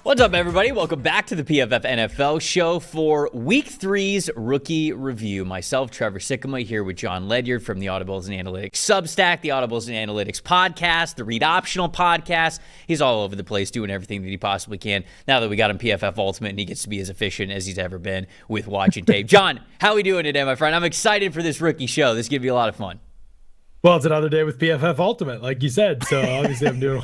What's up, everybody? Welcome back to the PFF NFL show for Week 3's Rookie Review. Myself, Trevor Sikkema, here with Jon Ledyard from the Audibles and Analytics Substack, the Audibles and Analytics podcast, the Read Optional podcast. He's all over the place doing everything that he possibly can now that we got him PFF Ultimate and he gets to be as efficient as he's ever been with watching tape. John, how are we doing today, my friend? I'm excited for this rookie show. This is going to be a lot of fun. Well, it's another day with PFF Ultimate, like you said. So obviously I'm doing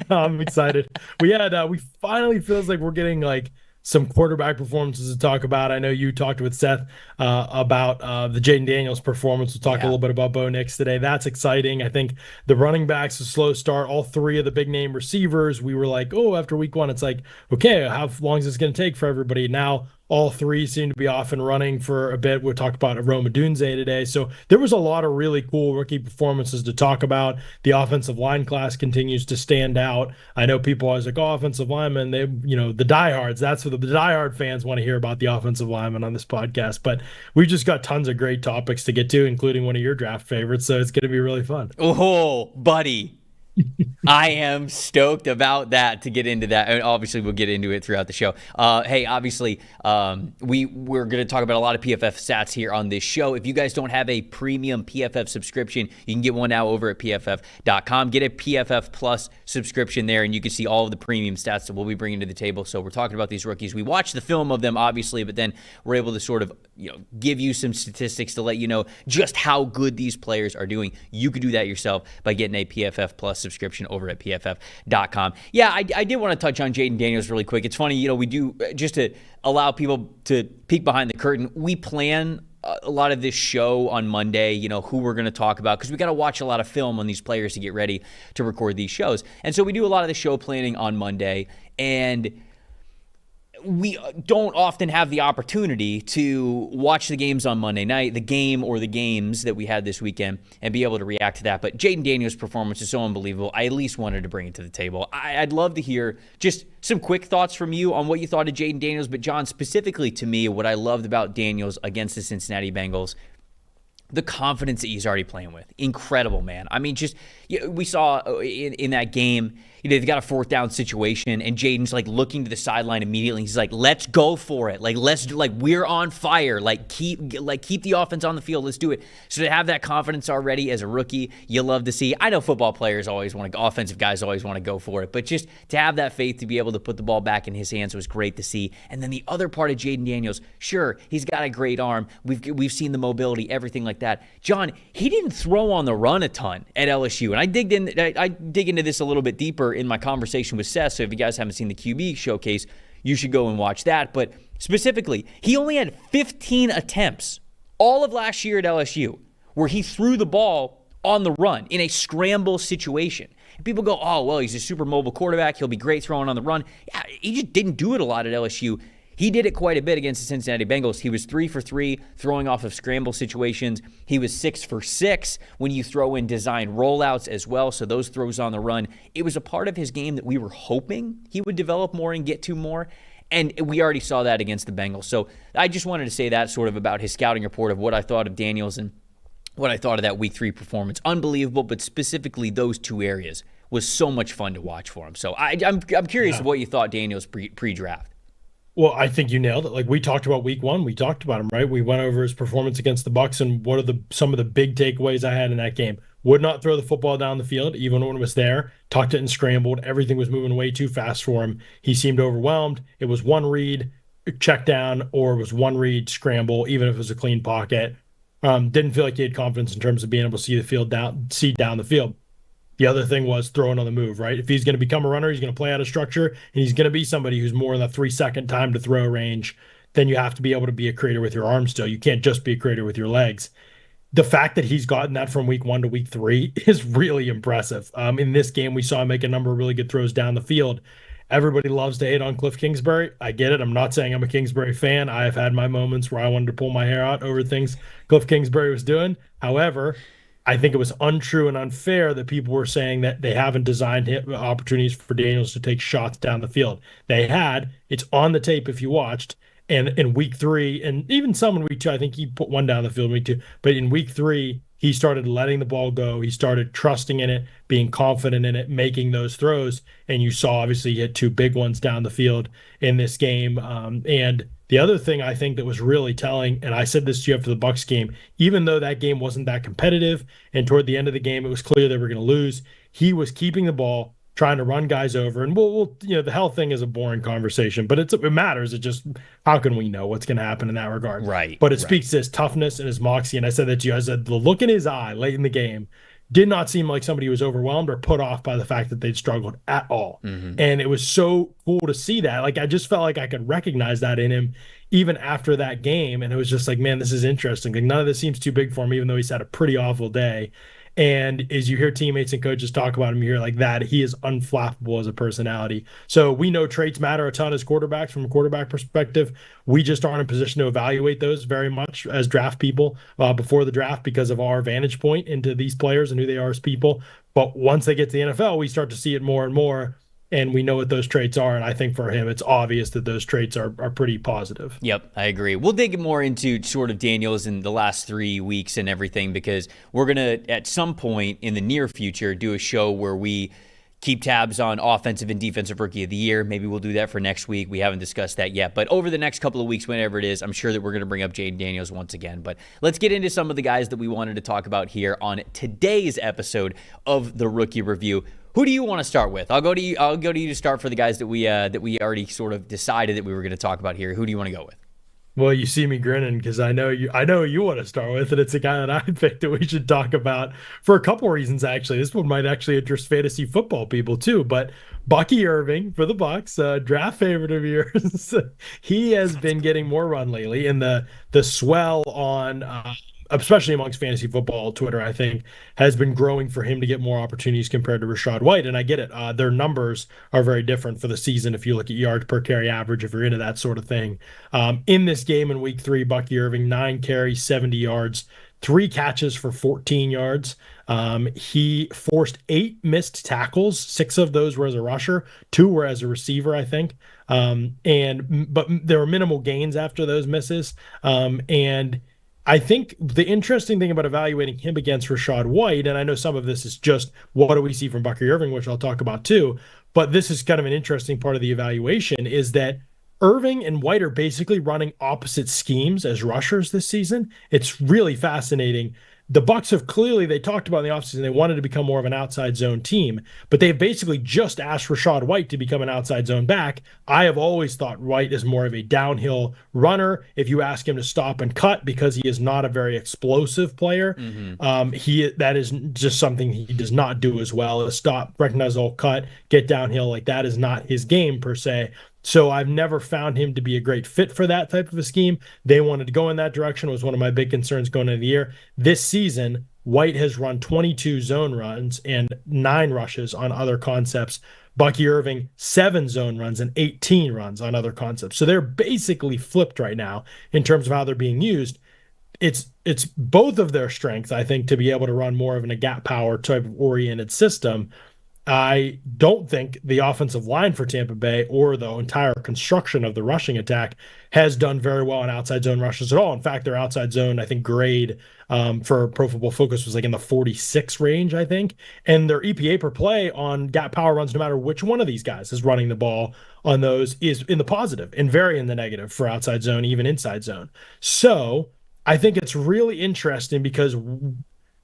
I'm excited. We finally feels like we're getting like some quarterback performances to talk about. I know you talked with Seth about the Jayden Daniels performance. We'll talk a little bit about Bo Nix today. That's exciting. I think the running backs, a slow start, all three of the big name receivers, we were like, oh, after week one, it's like, okay, how long is this going to take for everybody? Now, all three seem to be off and running for a bit. We'll talk about Odunze today. So there was a lot of really cool rookie performances to talk about. The offensive line class continues to stand out. I know people always like, oh, offensive linemen, they, the diehards. That's what the diehard fans want to hear about the offensive linemen on this podcast. But we've just got tons of great topics to get to, including one of your draft favorites. So it's going to be really fun. Oh, buddy. I am stoked about that, to get into that. And obviously, we'll get into it throughout the show. Hey, obviously, we're going to talk about a lot of PFF stats here on this show. If you guys don't have a premium PFF subscription, you can get one now over at PFF.com. Get a PFF Plus subscription there, and you can see all of the premium stats that we'll be bringing to the table. So we're talking about these rookies. We watch the film of them, obviously, but then we're able to sort of give you some statistics to let you know just how good these players are doing. You could do that yourself by getting a PFF Plus subscription over at PFF.com. Yeah, I did want to touch on Jayden Daniels really quick. It's funny, we do, just to allow people to peek behind the curtain, we plan a lot of this show on Monday, who we're going to talk about, because we got to watch a lot of film on these players to get ready to record these shows. And so we do a lot of the show planning on Monday, and we don't often have the opportunity to watch the games on Monday night, the game or the games that we had this weekend, and be able to react to that. But Jayden Daniels' performance is so unbelievable. I at least wanted to bring it to the table. I'd love to hear just some quick thoughts from you on what you thought of Jayden Daniels. But John, specifically to me, what I loved about Daniels against the Cincinnati Bengals, the confidence that he's already playing with. Incredible, man. I mean, just we saw in that game, they've got a fourth down situation, and Jayden's like looking to the sideline immediately. He's like, "Let's go for it! We're on fire! Keep the offense on the field. Let's do it." So to have that confidence already as a rookie, you love to see. I know football players offensive guys always want to go for it, but just to have that faith to be able to put the ball back in his hands was great to see. And then the other part of Jayden Daniels, sure, he's got a great arm. We've seen the mobility, everything like that. John, he didn't throw on the run a ton at LSU, and I dig into this a little bit deeper in my conversation with Seth. So if you guys haven't seen the QB showcase, you should go and watch that. But specifically, he only had 15 attempts all of last year at LSU where he threw the ball on the run in a scramble situation. And people go, oh, well, he's a super mobile quarterback. He'll be great throwing on the run. Yeah, he just didn't do it a lot at LSU. He did it quite a bit against the Cincinnati Bengals. He was 3 for 3 throwing off of scramble situations. He was 6 for 6 when you throw in design rollouts as well, so those throws on the run. It was a part of his game that we were hoping he would develop more and get to more, and we already saw that against the Bengals. So I just wanted to say that sort of about his scouting report of what I thought of Daniels and what I thought of that Week 3 performance. Unbelievable, but specifically those two areas was so much fun to watch for him. So I'm curious of what you thought Daniels pre-draft. Well, I think you nailed it. Like we talked about week one, we talked about him, right? We went over his performance against the Bucks and what are some of the big takeaways I had in that game. Would not throw the football down the field, even when it was there. Tucked it and scrambled. Everything was moving way too fast for him. He seemed overwhelmed. It was one read, check down, or it was one read, scramble, even if it was a clean pocket. Didn't feel like he had confidence in terms of being able to see down the field. The other thing was throwing on the move, right? If he's going to become a runner, he's going to play out of structure, and he's going to be somebody who's more in the 3-second time to throw range, then you have to be able to be a creator with your arms still. You can't just be a creator with your legs. The fact that he's gotten that from week 1 to week 3 is really impressive. In this game, we saw him make a number of really good throws down the field. Everybody loves to hate on Cliff Kingsbury. I get it. I'm not saying I'm a Kingsbury fan. I've had my moments where I wanted to pull my hair out over things Cliff Kingsbury was doing. However, I think it was untrue and unfair that people were saying that they haven't designed opportunities for Daniels to take shots down the field. They had. It's on the tape if you watched. And in week 3, and even some in week 2, I think he put one down the field in week 2. But in week 3, he started letting the ball go. He started trusting in it, being confident in it, making those throws. And you saw, obviously, he hit 2 big ones down the field in this game. And the other thing I think that was really telling, and I said this to you after the Bucs game, even though that game wasn't that competitive, and toward the end of the game it was clear they were going to lose, he was keeping the ball, trying to run guys over. And we'll the health thing is a boring conversation, but it matters. It just, how can we know what's going to happen in that regard? Right. But it speaks to his toughness and his moxie. And I said that to you. I said the look in his eye late in the game did not seem like somebody who was overwhelmed or put off by the fact that they'd struggled at all. Mm-hmm. And it was so cool to see that. Like, I just felt like I could recognize that in him even after that game. And it was just like, man, this is interesting. Like, none of this seems too big for him, even though he's had a pretty awful day. And as you hear teammates and coaches talk about him, you hear like that, he is unflappable as a personality. So we know traits matter a ton as quarterbacks from a quarterback perspective. We just aren't in position to evaluate those very much as draft people before the draft because of our vantage point into these players and who they are as people. But once they get to the NFL, we start to see it more and more. And we know what those traits are. And I think for him, it's obvious that those traits are pretty positive. Yep, I agree. We'll dig more into sort of Daniels in the last 3 weeks and everything, because we're going to, at some point in the near future, do a show where we keep tabs on offensive and defensive rookie of the year. Maybe we'll do that for next week. We haven't discussed that yet. But over the next couple of weeks, whenever it is, I'm sure that we're going to bring up Jayden Daniels once again. But let's get into some of the guys that we wanted to talk about here on today's episode of the Rookie Review. Who do you want to start with? I'll go to you to start for the guys that we already sort of decided that we were going to talk about here. Who do you want to go with? Well, you see me grinning because I know you want to start with, and it's a guy that I picked that we should talk about for a couple of reasons, actually. This one might actually interest fantasy football people too, but Bucky Irving for the Bucs, draft favorite of yours. He has been getting more run lately, and the swell on especially amongst fantasy football Twitter, I think, has been growing for him to get more opportunities compared to Rachaad White. And I get it. Their numbers are very different for the season if you look at yards per carry average, if you're into that sort of thing. In this game in week 3, Bucky Irving, 9 carries, 70 yards, 3 catches for 14 yards. He forced 8 missed tackles. 6 of those were as a rusher. 2 were as a receiver, I think. But there were minimal gains after those misses. And I think the interesting thing about evaluating him against Rachaad White, and I know some of this is just what do we see from Bucky Irving, which I'll talk about too, but this is kind of an interesting part of the evaluation, is that Irving and White are basically running opposite schemes as rushers this season. It's really fascinating. The Bucs have clearly, they talked about in the offseason, they wanted to become more of an outside zone team, but they've basically just asked Rachaad White to become an outside zone back. I have always thought White is more of a downhill runner. If you ask him to stop and cut, because he is not a very explosive player, that is just something he does not do as well. Is stop, recognize all, cut, get downhill. Like, that is not his game per se. So I've never found him to be a great fit for that type of a scheme. They wanted to go in that direction. It was one of my big concerns going into the year. This season, White has run 22 zone runs and 9 rushes on other concepts. Bucky Irving, 7 zone runs and 18 runs on other concepts. So they're basically flipped right now in terms of how they're being used. It's both of their strengths, I think, to be able to run more of a gap power type of oriented system. I don't think the offensive line for Tampa Bay or the entire construction of the rushing attack has done very well in outside zone rushes at all. In fact, their outside zone, I think, grade for Pro Football Focus was like in the 46 range, I think. And their EPA per play on gap power runs, no matter which one of these guys is running the ball on those, is in the positive and very in the negative for outside zone, even inside zone. So I think it's really interesting because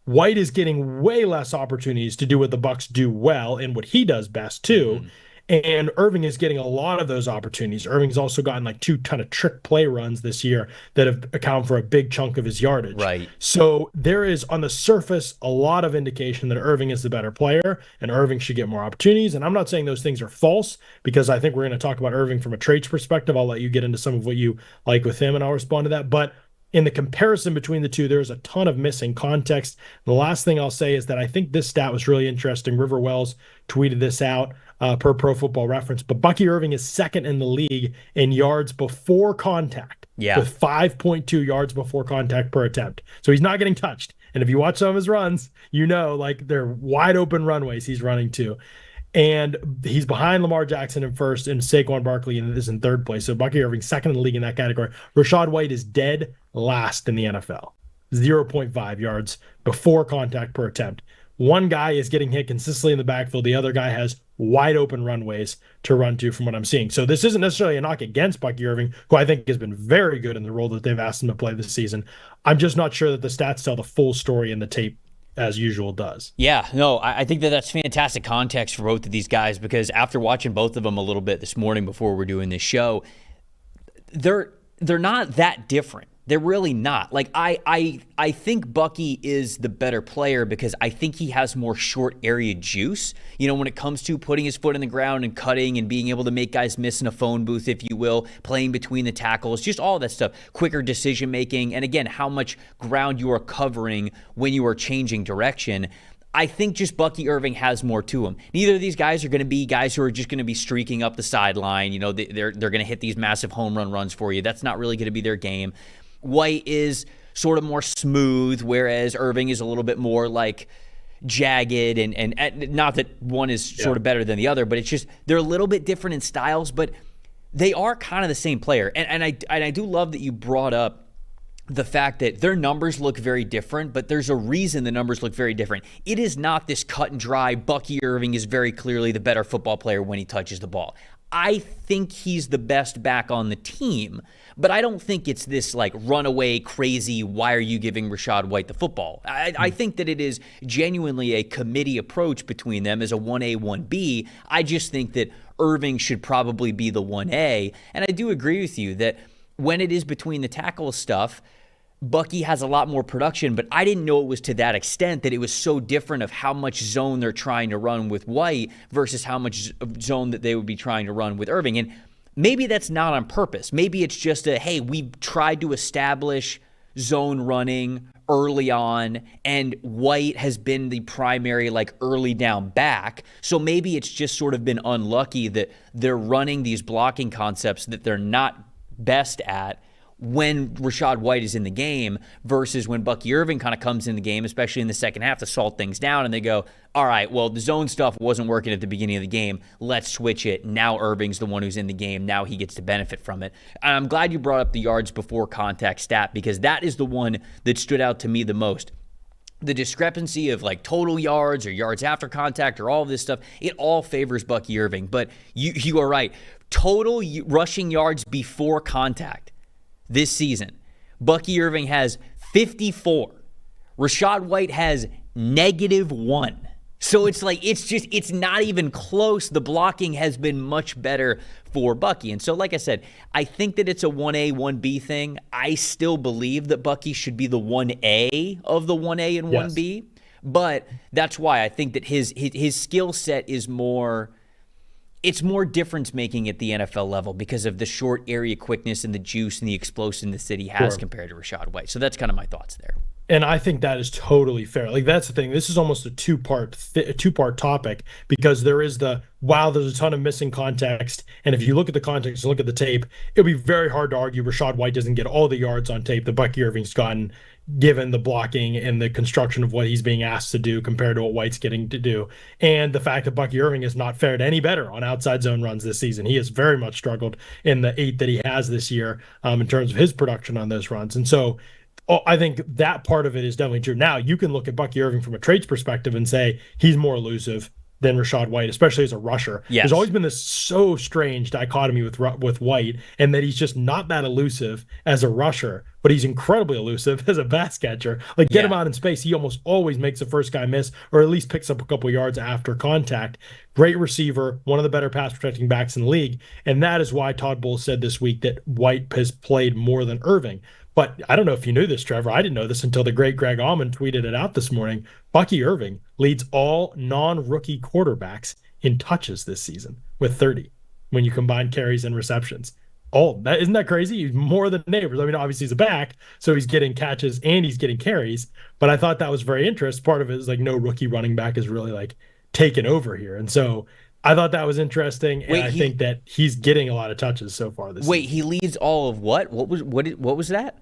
White is getting way less opportunities to do what the Bucs do well and what he does best too. And Irving is getting a lot of those opportunities. Irving's also gotten like 2 kind of trick play runs this year that have accounted for a big chunk of his yardage. Right. So there is, on the surface, a lot of indication that Irving is the better player and Irving should get more opportunities. And I'm not saying those things are false, because I think we're going to talk about Irving from a traits perspective. I'll let you get into some of what you like with him and I'll respond to that. But in the comparison between the two, there's a ton of missing context. The last thing I'll say is that I think this stat was really interesting. River Wells tweeted this out per Pro Football Reference, but Bucky Irving is second in the league in yards before contact, with 5.2 yards before contact per attempt. So he's not getting touched. And if you watch some of his runs, like they're wide open runways he's running to. And he's behind Lamar Jackson in first and Saquon Barkley is in third place. So Bucky Irving second in the league in that category. Rachaad White is dead last in the NFL. 0.5 yards before contact per attempt. One guy is getting hit consistently in the backfield. The other guy has wide open runways to run to from what I'm seeing. So this isn't necessarily a knock against Bucky Irving, who I think has been very good in the role that they've asked him to play this season. I'm just not sure that the stats tell the full story in the tape as usual does. Yeah, no, I think that that's fantastic context for both of these guys, because after watching both of them a little bit this morning before we're doing this show, they're not that different. They're really not. Like, I think Bucky is the better player because I think he has more short area juice. When it comes to putting his foot in the ground and cutting and being able to make guys miss in a phone booth, if you will, playing between the tackles, just all that stuff, quicker decision making, and again, how much ground you are covering when you are changing direction. I think just Bucky Irving has more to him. Neither of these guys are going to be guys who are just going to be streaking up the sideline. They're going to hit these massive home runs for you. That's not really going to be their game. White is sort of more smooth, whereas Irving is a little bit more like jagged, and not that one is sort of better than the other, but it's just they're a little bit different in styles, but they are kind of the same player. And I do love that you brought up the fact that their numbers look very different, but there's a reason the numbers look very different. It is not this cut and dry, Bucky Irving is very clearly the better football player when he touches the ball. I think he's the best back on the team, but I don't think it's this like runaway crazy, why are you giving Rachaad White the football? I think that it is genuinely a committee approach between them as a 1A, 1B. I just think that Irving should probably be the 1A. And I do agree with you that when it is between the tackle stuff, Bucky has a lot more production, but I didn't know it was to that extent, that it was so different of how much zone they're trying to run with White versus how much zone that they would be trying to run with Irving. And maybe that's not on purpose. Maybe it's just hey, we've tried to establish zone running early on, and White has been the primary early down back. So maybe it's just sort of been unlucky that they're running these blocking concepts that they're not best at when Rachaad White is in the game versus when Bucky Irving kind of comes in the game, especially in the second half, to salt things down, and they go, all right, well, the zone stuff wasn't working at the beginning of the game. Let's switch it. Now Irving's the one who's in the game. Now he gets to benefit from it. And I'm glad you brought up the yards before contact stat, because that is the one that stood out to me the most. The discrepancy of total yards or yards after contact or all of this stuff, it all favors Bucky Irving. But you are right. Total rushing yards before contact this season, Bucky Irving has 54. Rachaad White has -1. So it's not even close. The blocking has been much better for Bucky. And so, like I said, I think that it's a 1A, 1B thing. I still believe that Bucky should be the 1A of the 1A and 1B. But that's why I think that his skill set is more... It's more difference making at the NFL level because of the short area quickness and the juice and the explosiveness that he has compared to Rachaad White. So that's kind of my thoughts there. And I think that is totally fair. That's the thing. This is almost a two-part topic, because there is there's a ton of missing context. And if you look at the context and look at the tape, it'll be very hard to argue Rachaad White doesn't get all the yards on tape that Bucky Irving's gotten, given the blocking and the construction of what he's being asked to do compared to what White's getting to do. And the fact that Bucky Irving has not fared any better on outside zone runs this season. He has very much struggled in the 8 that he has this year in terms of his production on those runs. And so I think that part of it is definitely true. Now, you can look at Bucky Irving from a traits perspective and say he's more elusive than Rachaad White, especially as a rusher. Yes. There's always been this so strange dichotomy with White, and that he's just not that elusive as a rusher, but he's incredibly elusive as a pass catcher. Get him out in space, he almost always makes the first guy miss, or at least picks up a couple yards after contact. Great receiver, one of the better pass protecting backs in the league, and that is why Todd Bowles said this week that White has played more than Irving. But I don't know if you knew this, Trevor. I didn't know this until the great Greg Auman tweeted it out this morning. Bucky Irving leads all non-rookie quarterbacks in touches this season with 30 when you combine carries and receptions. Isn't that crazy? He's more than Neighbors. I mean, obviously he's a back, so he's getting catches and he's getting carries. But I thought that was very interesting. Part of it is no rookie running back is really taken over here. And so I thought that was interesting, and I think that he's getting a lot of touches so far this season. He leads all of what? What was that?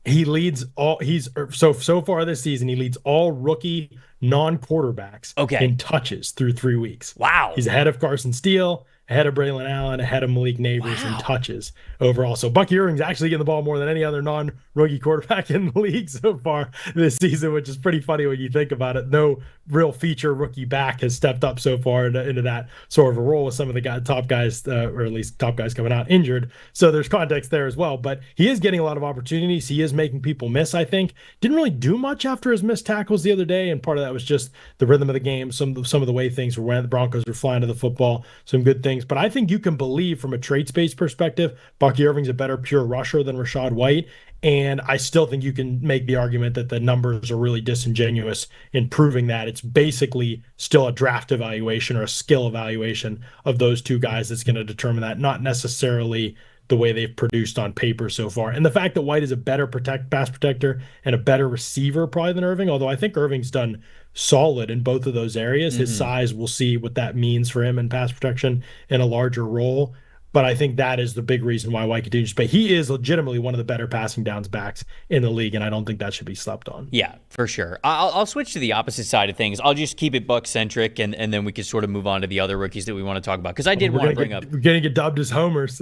He leads all he's so far this season, he leads all rookie non-quarterbacks Okay. in touches through 3 weeks. Wow. He's ahead of Carson Steele, ahead of Braylon Allen, ahead of Malik Neighbors in Wow. touches overall. So Bucky Irving's actually getting the ball more than any other non-rookie quarterback in the league so far this season, which is pretty funny when you think about it. No real feature rookie back has stepped up so far into that sort of a role with some of the top guys, or at least top guys coming out injured. So there's context there as well. But he is getting a lot of opportunities. He is making people miss, I think. Didn't really do much after his missed tackles the other day, and part of that was just the rhythm of the game, some of the way things were when the Broncos were flying to the football, some good things. But I think you can believe from a trade space perspective, Bucky Irving's a better pure rusher than Rachaad White. And I still think you can make the argument that the numbers are really disingenuous in proving that. It's basically still a draft evaluation or a skill evaluation of those two guys that's going to determine that, not necessarily the way they've produced on paper so far. And the fact that White is a better pass protector and a better receiver probably than Irving, although I think Irving's done solid in both of those areas. His size, we'll see what that means for him in pass protection in a larger role. But I think that is the big reason why White continues to play. He is legitimately one of the better passing downs backs in the league, and I don't think that should be slept on. Yeah, for sure. I'll switch to the opposite side of things. I'll just keep it Buck-centric, and then we can sort of move on to the other rookies that we want to talk about. Because I did want to bring up... We're going to get dubbed as homers.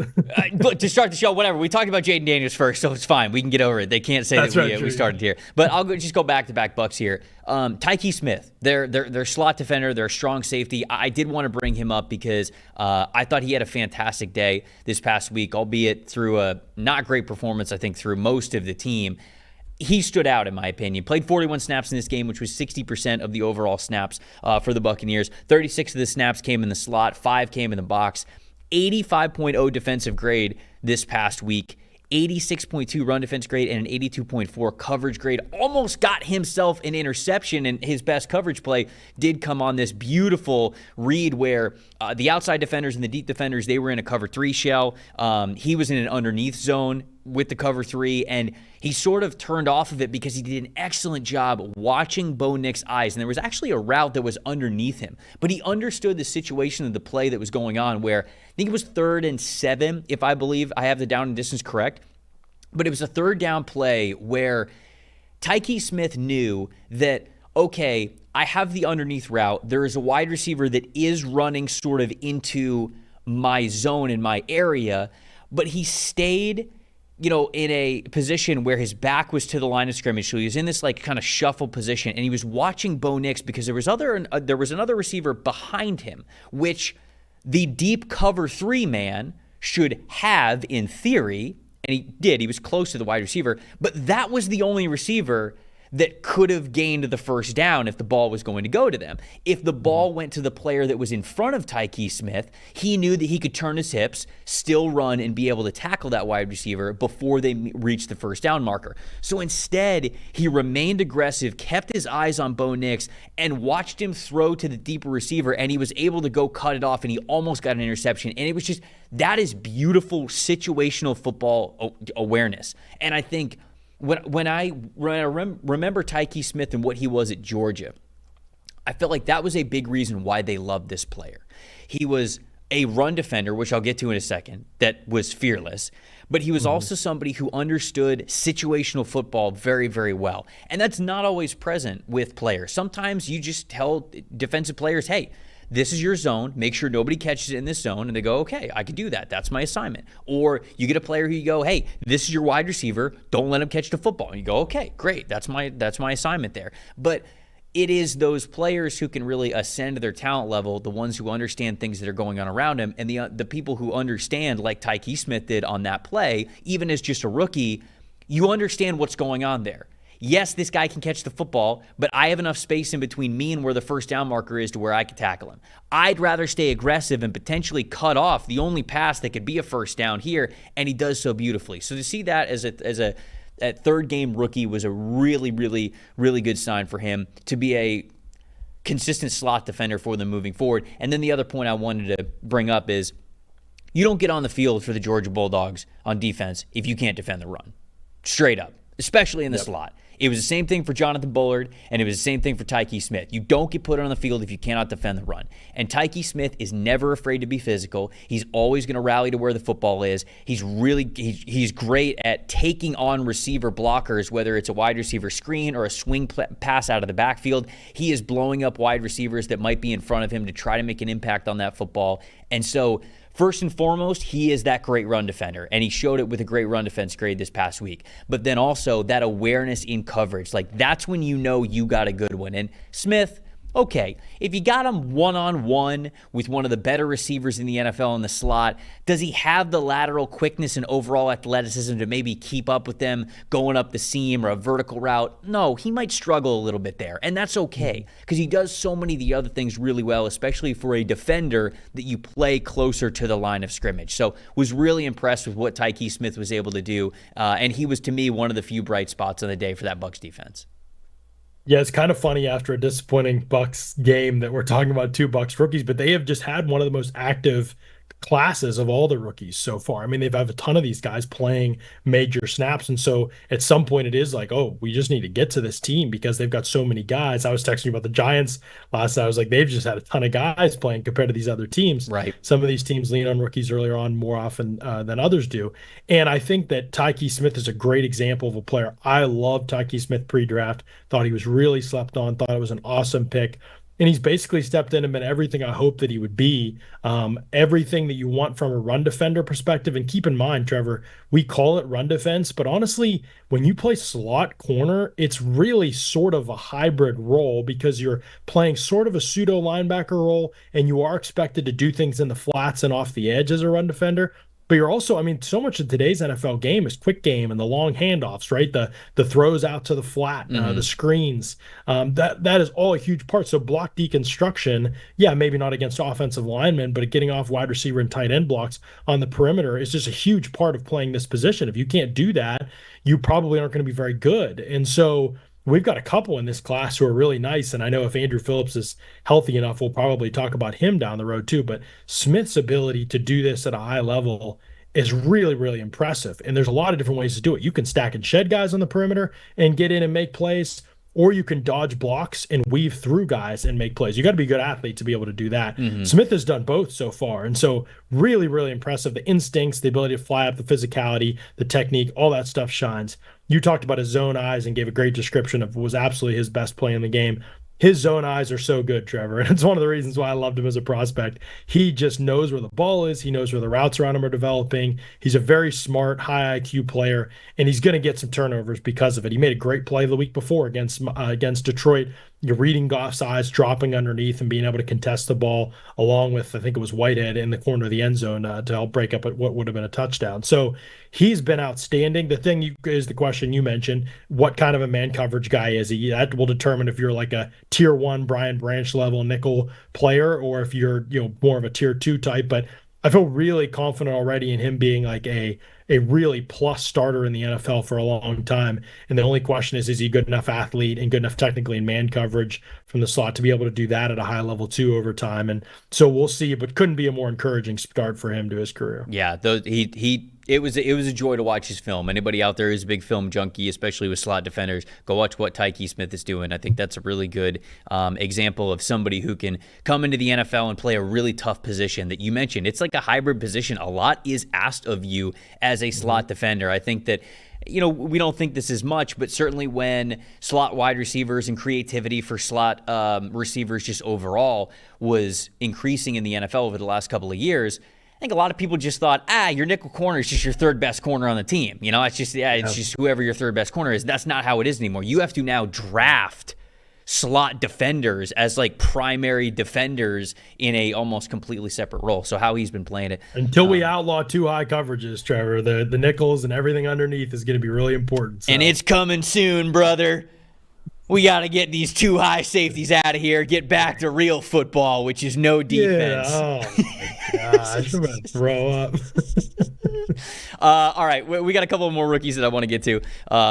But to start the show, whatever. We talked about Jayden Daniels first, so it's fine. We can get over it. They can't say that we started here. But I'll just go back-to-back Bucks here. Tykee Smith, they're slot defender. They're a strong safety. I did want to bring him up because I thought he had a fantastic day this past week, albeit through a not great performance, I think, through most of the team. He stood out, in my opinion. Played 41 snaps in this game, which was 60% of the overall snaps for the Buccaneers. 36 of the snaps came in the slot, 5 came in the box. 85.0 defensive grade this past week. 86.2 run defense grade and an 82.4 coverage grade. Almost got himself an interception, and his best coverage play did come on this beautiful read where the outside defenders and the deep defenders, they were in a cover 3 shell. He was in an underneath zone with the cover 3, and he sort of turned off of it because he did an excellent job watching Bo Nix's eyes. And there was actually a route that was underneath him, but he understood the situation of the play that was going on where I think it was 3rd and 7, if I believe I have the down and distance correct. But it was a 3rd down play where Tykee Smith knew that, okay, I have the underneath route. There is a wide receiver that is running sort of into my zone in my area, but he stayed, in a position where his back was to the line of scrimmage. So he was in this like kind of shuffle position, and he was watching Bo Nix because there was another receiver behind him, which the deep cover 3 man should have in theory. And he did. He was close to the wide receiver. But that was the only receiver that could have gained the first down if the ball was going to go to them. If the ball went to the player that was in front of Tykee Smith, he knew that he could turn his hips, still run, and be able to tackle that wide receiver before they reached the first down marker. So instead, he remained aggressive, kept his eyes on Bo Nix, and watched him throw to the deeper receiver, and he was able to go cut it off, and he almost got an interception. And it was just, that is beautiful situational football awareness. And I think when I remember Tykee Smith and what he was at Georgia, I felt like that was a big reason why they loved this player. He was a run defender, which I'll get to in a second, that was fearless, but he was also somebody who understood situational football very, very well. And that's not always present with players. Sometimes you just tell defensive players, hey, this is your zone. Make sure nobody catches it in this zone. And they go, okay, I can do that. That's my assignment. Or you get a player who you go, hey, this is your wide receiver. Don't let him catch the football. And you go, okay, great. That's my assignment there. But it is those players who can really ascend to their talent level, the ones who understand things that are going on around them, and the people who understand, like Tykee Smith did on that play, even as just a rookie, you understand what's going on there. Yes, this guy can catch the football, but I have enough space in between me and where the first down marker is to where I can tackle him. I'd rather stay aggressive and potentially cut off the only pass that could be a first down here, and he does so beautifully. So to see that as a 3rd game rookie was a really, really, really good sign for him to be a consistent slot defender for them moving forward. And then the other point I wanted to bring up is you don't get on the field for the Georgia Bulldogs on defense if you can't defend the run. Straight up, especially in the slot. It was the same thing for Jonathan Bullard, and it was the same thing for Tykee Smith. You don't get put on the field if you cannot defend the run. And Tykee Smith is never afraid to be physical. He's always going to rally to where the football is. He's great at taking on receiver blockers, whether it's a wide receiver screen or a swing pass out of the backfield. He is blowing up wide receivers that might be in front of him to try to make an impact on that football. And so, first and foremost, he is that great run defender, and he showed it with a great run defense grade this past week. But then also that awareness in coverage, like that's when you know you got a good one. And Smith, okay, if you got him one-on-one with one of the better receivers in the NFL in the slot, does he have the lateral quickness and overall athleticism to maybe keep up with them going up the seam or a vertical route? No, he might struggle a little bit there, and that's okay because he does so many of the other things really well, especially for a defender that you play closer to the line of scrimmage. So was really impressed with what Tykee Smith was able to do, and he was, to me, one of the few bright spots on the day for that Bucs defense. Yeah, it's kind of funny after a disappointing Bucks game that we're talking about 2 Bucks rookies, but they have just had one of the most active classes of all the rookies so far. I mean, they've had a ton of these guys playing major snaps. And so at some point it is like, oh, we just need to get to this team because they've got so many guys. I was texting you about the Giants last night. I was like, they've just had a ton of guys playing compared to these other teams. Right. Some of these teams lean on rookies earlier on more often than others do. And I think that Tykee Smith is a great example of a player. I love Tykee Smith pre-draft. Thought he was really slept on. Thought it was an awesome pick. And he's basically stepped in and been everything I hoped that he would be. Everything that you want from a run defender perspective. And keep in mind, Trevor, we call it run defense, but honestly, when you play slot corner, it's really sort of a hybrid role because you're playing sort of a pseudo linebacker role, and you are expected to do things in the flats and off the edge as a run defender. But you're also, I mean, so much of today's NFL game is quick game and the long handoffs, right? The throws out to the flat, the screens. That is all a huge part. So block deconstruction, yeah, maybe not against offensive linemen, but getting off wide receiver and tight end blocks on the perimeter is just a huge part of playing this position. If you can't do that, you probably aren't going to be very good. And so we've got a couple in this class who are really nice, and I know if Andrew Phillips is healthy enough, we'll probably talk about him down the road too. But Smith's ability to do this at a high level is really, really impressive. And there's a lot of different ways to do it. You can stack and shed guys on the perimeter and get in and make plays, or you can dodge blocks and weave through guys and make plays. You got to be a good athlete to be able to do that. Smith has done both so far. And so really, really impressive. The instincts, the ability to fly up, the physicality, the technique, all that stuff shines. You talked about his zone eyes and gave a great description of what was absolutely his best play in the game. His zone eyes are so good, Trevor, and it's one of the reasons why I loved him as a prospect. He just knows where the ball is. He knows where the routes around him are developing. He's a very smart, high IQ player, and he's going to get some turnovers because of it. He made a great play the week before against Detroit. You're reading Goff's eyes, dropping underneath and being able to contest the ball, along with, I think it was Whitehead in the corner of the end zone to help break up what would have been a touchdown. So he's been outstanding. The thing is the question you mentioned, what kind of a man coverage guy is he? That will determine if you're like a tier 1 Brian Branch level nickel player or if you're more of a tier 2 type. But I feel really confident already in him being like a really plus starter in the NFL for a long time. And the only question is he a good enough athlete and good enough technically in man coverage from the slot to be able to do that at a high level too over time? And so we'll see, but couldn't be a more encouraging start for him to his career. Yeah, it was a joy to watch his film. Anybody out there who's a big film junkie, especially with slot defenders, go watch what Tykee Smith is doing. I think that's a really good example of somebody who can come into the NFL and play a really tough position that you mentioned. It's like a hybrid position. A lot is asked of you as a slot defender. I think that, we don't think this is much, but certainly when slot wide receivers and creativity for slot receivers just overall was increasing in the NFL over the last couple of years, I think a lot of people just thought, your nickel corner is just your third best corner on the team. It's just whoever your third best corner is. That's not how it is anymore. You have to now draft slot defenders as like primary defenders in a almost completely separate role. So how he's been playing it. Until we outlaw too high coverages, Trevor, the nickels and everything underneath is going to be really important. So. And it's coming soon, brother. We got to get these too high safeties out of here, get back to real football, which is no defense. Yeah, oh my gosh, I'm going to throw up. All right, we got a couple more rookies that I want to get to,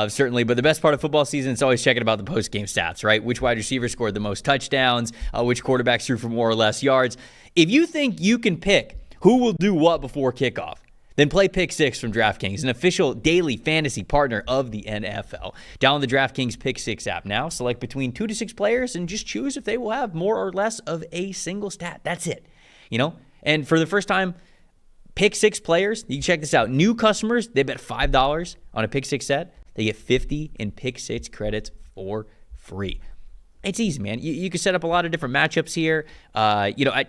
certainly. But the best part of football season is always checking about the post-game stats, right? Which wide receiver scored the most touchdowns, which quarterbacks threw for more or less yards. If you think you can pick who will do what before kickoff, Then play Pick 6 from DraftKings, an official daily fantasy partner of the NFL. Download the DraftKings Pick 6 app now. Select between 2 to 6 players and just choose if they will have more or less of a single stat. That's it. And for the first time, Pick 6 players, you can check this out. New customers, they bet $5 on a Pick 6 set. They get 50 in Pick 6 credits for free. It's easy, man. You can set up a lot of different matchups here.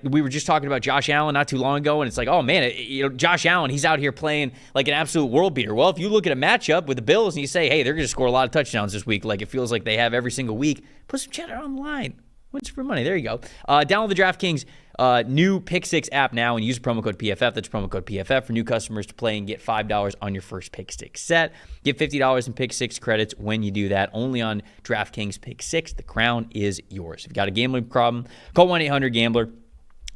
We were just talking about Josh Allen not too long ago, and it's like, oh, man, Josh Allen, he's out here playing like an absolute world beater. Well, if you look at a matchup with the Bills and you say, hey, they're going to score a lot of touchdowns this week, like it feels like they have every single week, put some cheddar on the line. Win some free money. There you go. Download the DraftKings new Pick 6 app now and use promo code PFF. That's promo code PFF for new customers to play and get $5 on your first Pick 6 set. Get $50 in Pick 6 credits when you do that. Only on DraftKings Pick 6. The crown is yours. If you've got a gambling problem, call 1-800-GAMBLER.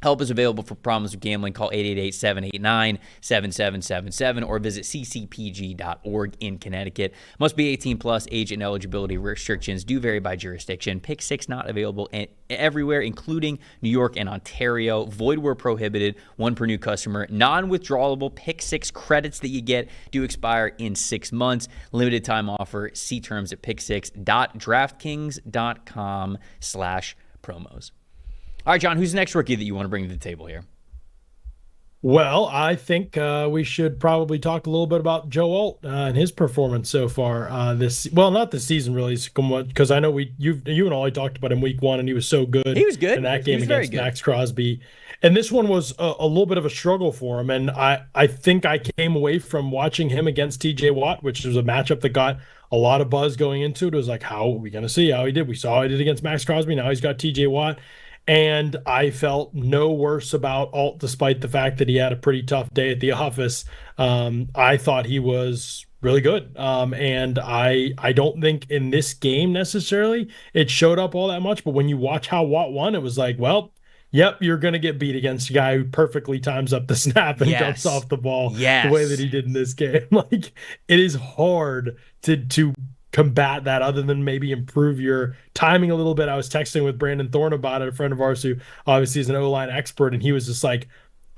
Help is available for problems with gambling. Call 888-789-7777 or visit ccpg.org in Connecticut. Must be 18 plus. Age and eligibility restrictions do vary by jurisdiction. Pick 6 not available everywhere, including New York and Ontario. Void where prohibited. One per new customer. Non-withdrawable Pick 6 credits that you get do expire in 6 months. Limited time offer. See terms at pick6.draftkings.com/promos. All right, John, who's the next rookie that you want to bring to the table here? Well, I think we should probably talk a little bit about Joe Alt and his performance so far. Not this season really, because I know you and Ollie talked about him week 1, and he was so good. He was good in that game against Max Crosby, and this one was a little bit of a struggle for him. And I think I came away from watching him against T.J. Watt, which was a matchup that got a lot of buzz going into it. It was like, how are we going to see how he did? We saw how he did against Max Crosby. Now he's got T.J. Watt. And I felt no worse about Alt, despite the fact that he had a pretty tough day at the office. I thought he was really good. And I don't think in this game necessarily it showed up all that much. But when you watch how Watt won, it was like, well, yep, you're going to get beat against a guy who perfectly times up the snap and jumps off the ball the way that he did in this game. Like, it is hard to combat that other than maybe improve your timing a little bit. I was texting with Brandon Thorne about it, a friend of ours who obviously is an O-line expert, and he was just like,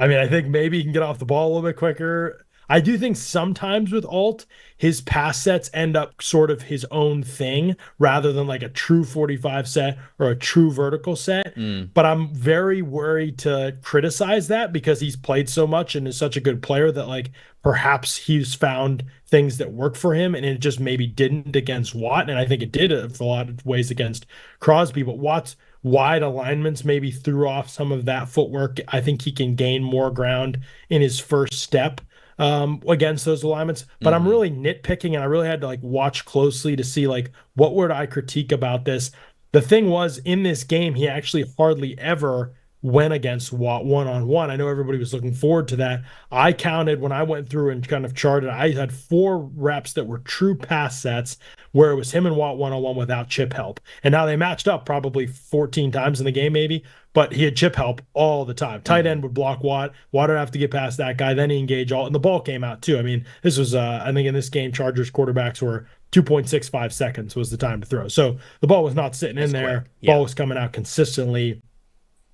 I think maybe he can get off the ball a little bit quicker. I do think sometimes with Alt, his pass sets end up sort of his own thing rather than like a true 45 set or a true vertical set. But I'm very worried to criticize that because he's played so much and is such a good player that like perhaps he's found things that work for him and it just maybe didn't against Watt. And I think it did for a lot of ways against Crosby, but Watt's wide alignments maybe threw off some of that footwork. I think he can gain more ground in his first step against those alignments, but I'm really nitpicking, and I really had to like watch closely to see like what would I critique about this. The thing was, in this game, he actually hardly ever went against Watt one-on-one. I know everybody was looking forward to that. I counted when I went through and kind of charted, I had 4 reps that were true pass sets where it was him and Watt one-on-one without chip help. And now they matched up probably 14 times in the game maybe, but he had chip help all the time. Tight end would block Watt. Watt would have to get past that guy. Then he engaged Alt, and the ball came out too. I mean, this was, I think in this game, Chargers quarterbacks were 2.65 seconds was the time to throw. So the ball was not sitting in there. Ball was coming out consistently.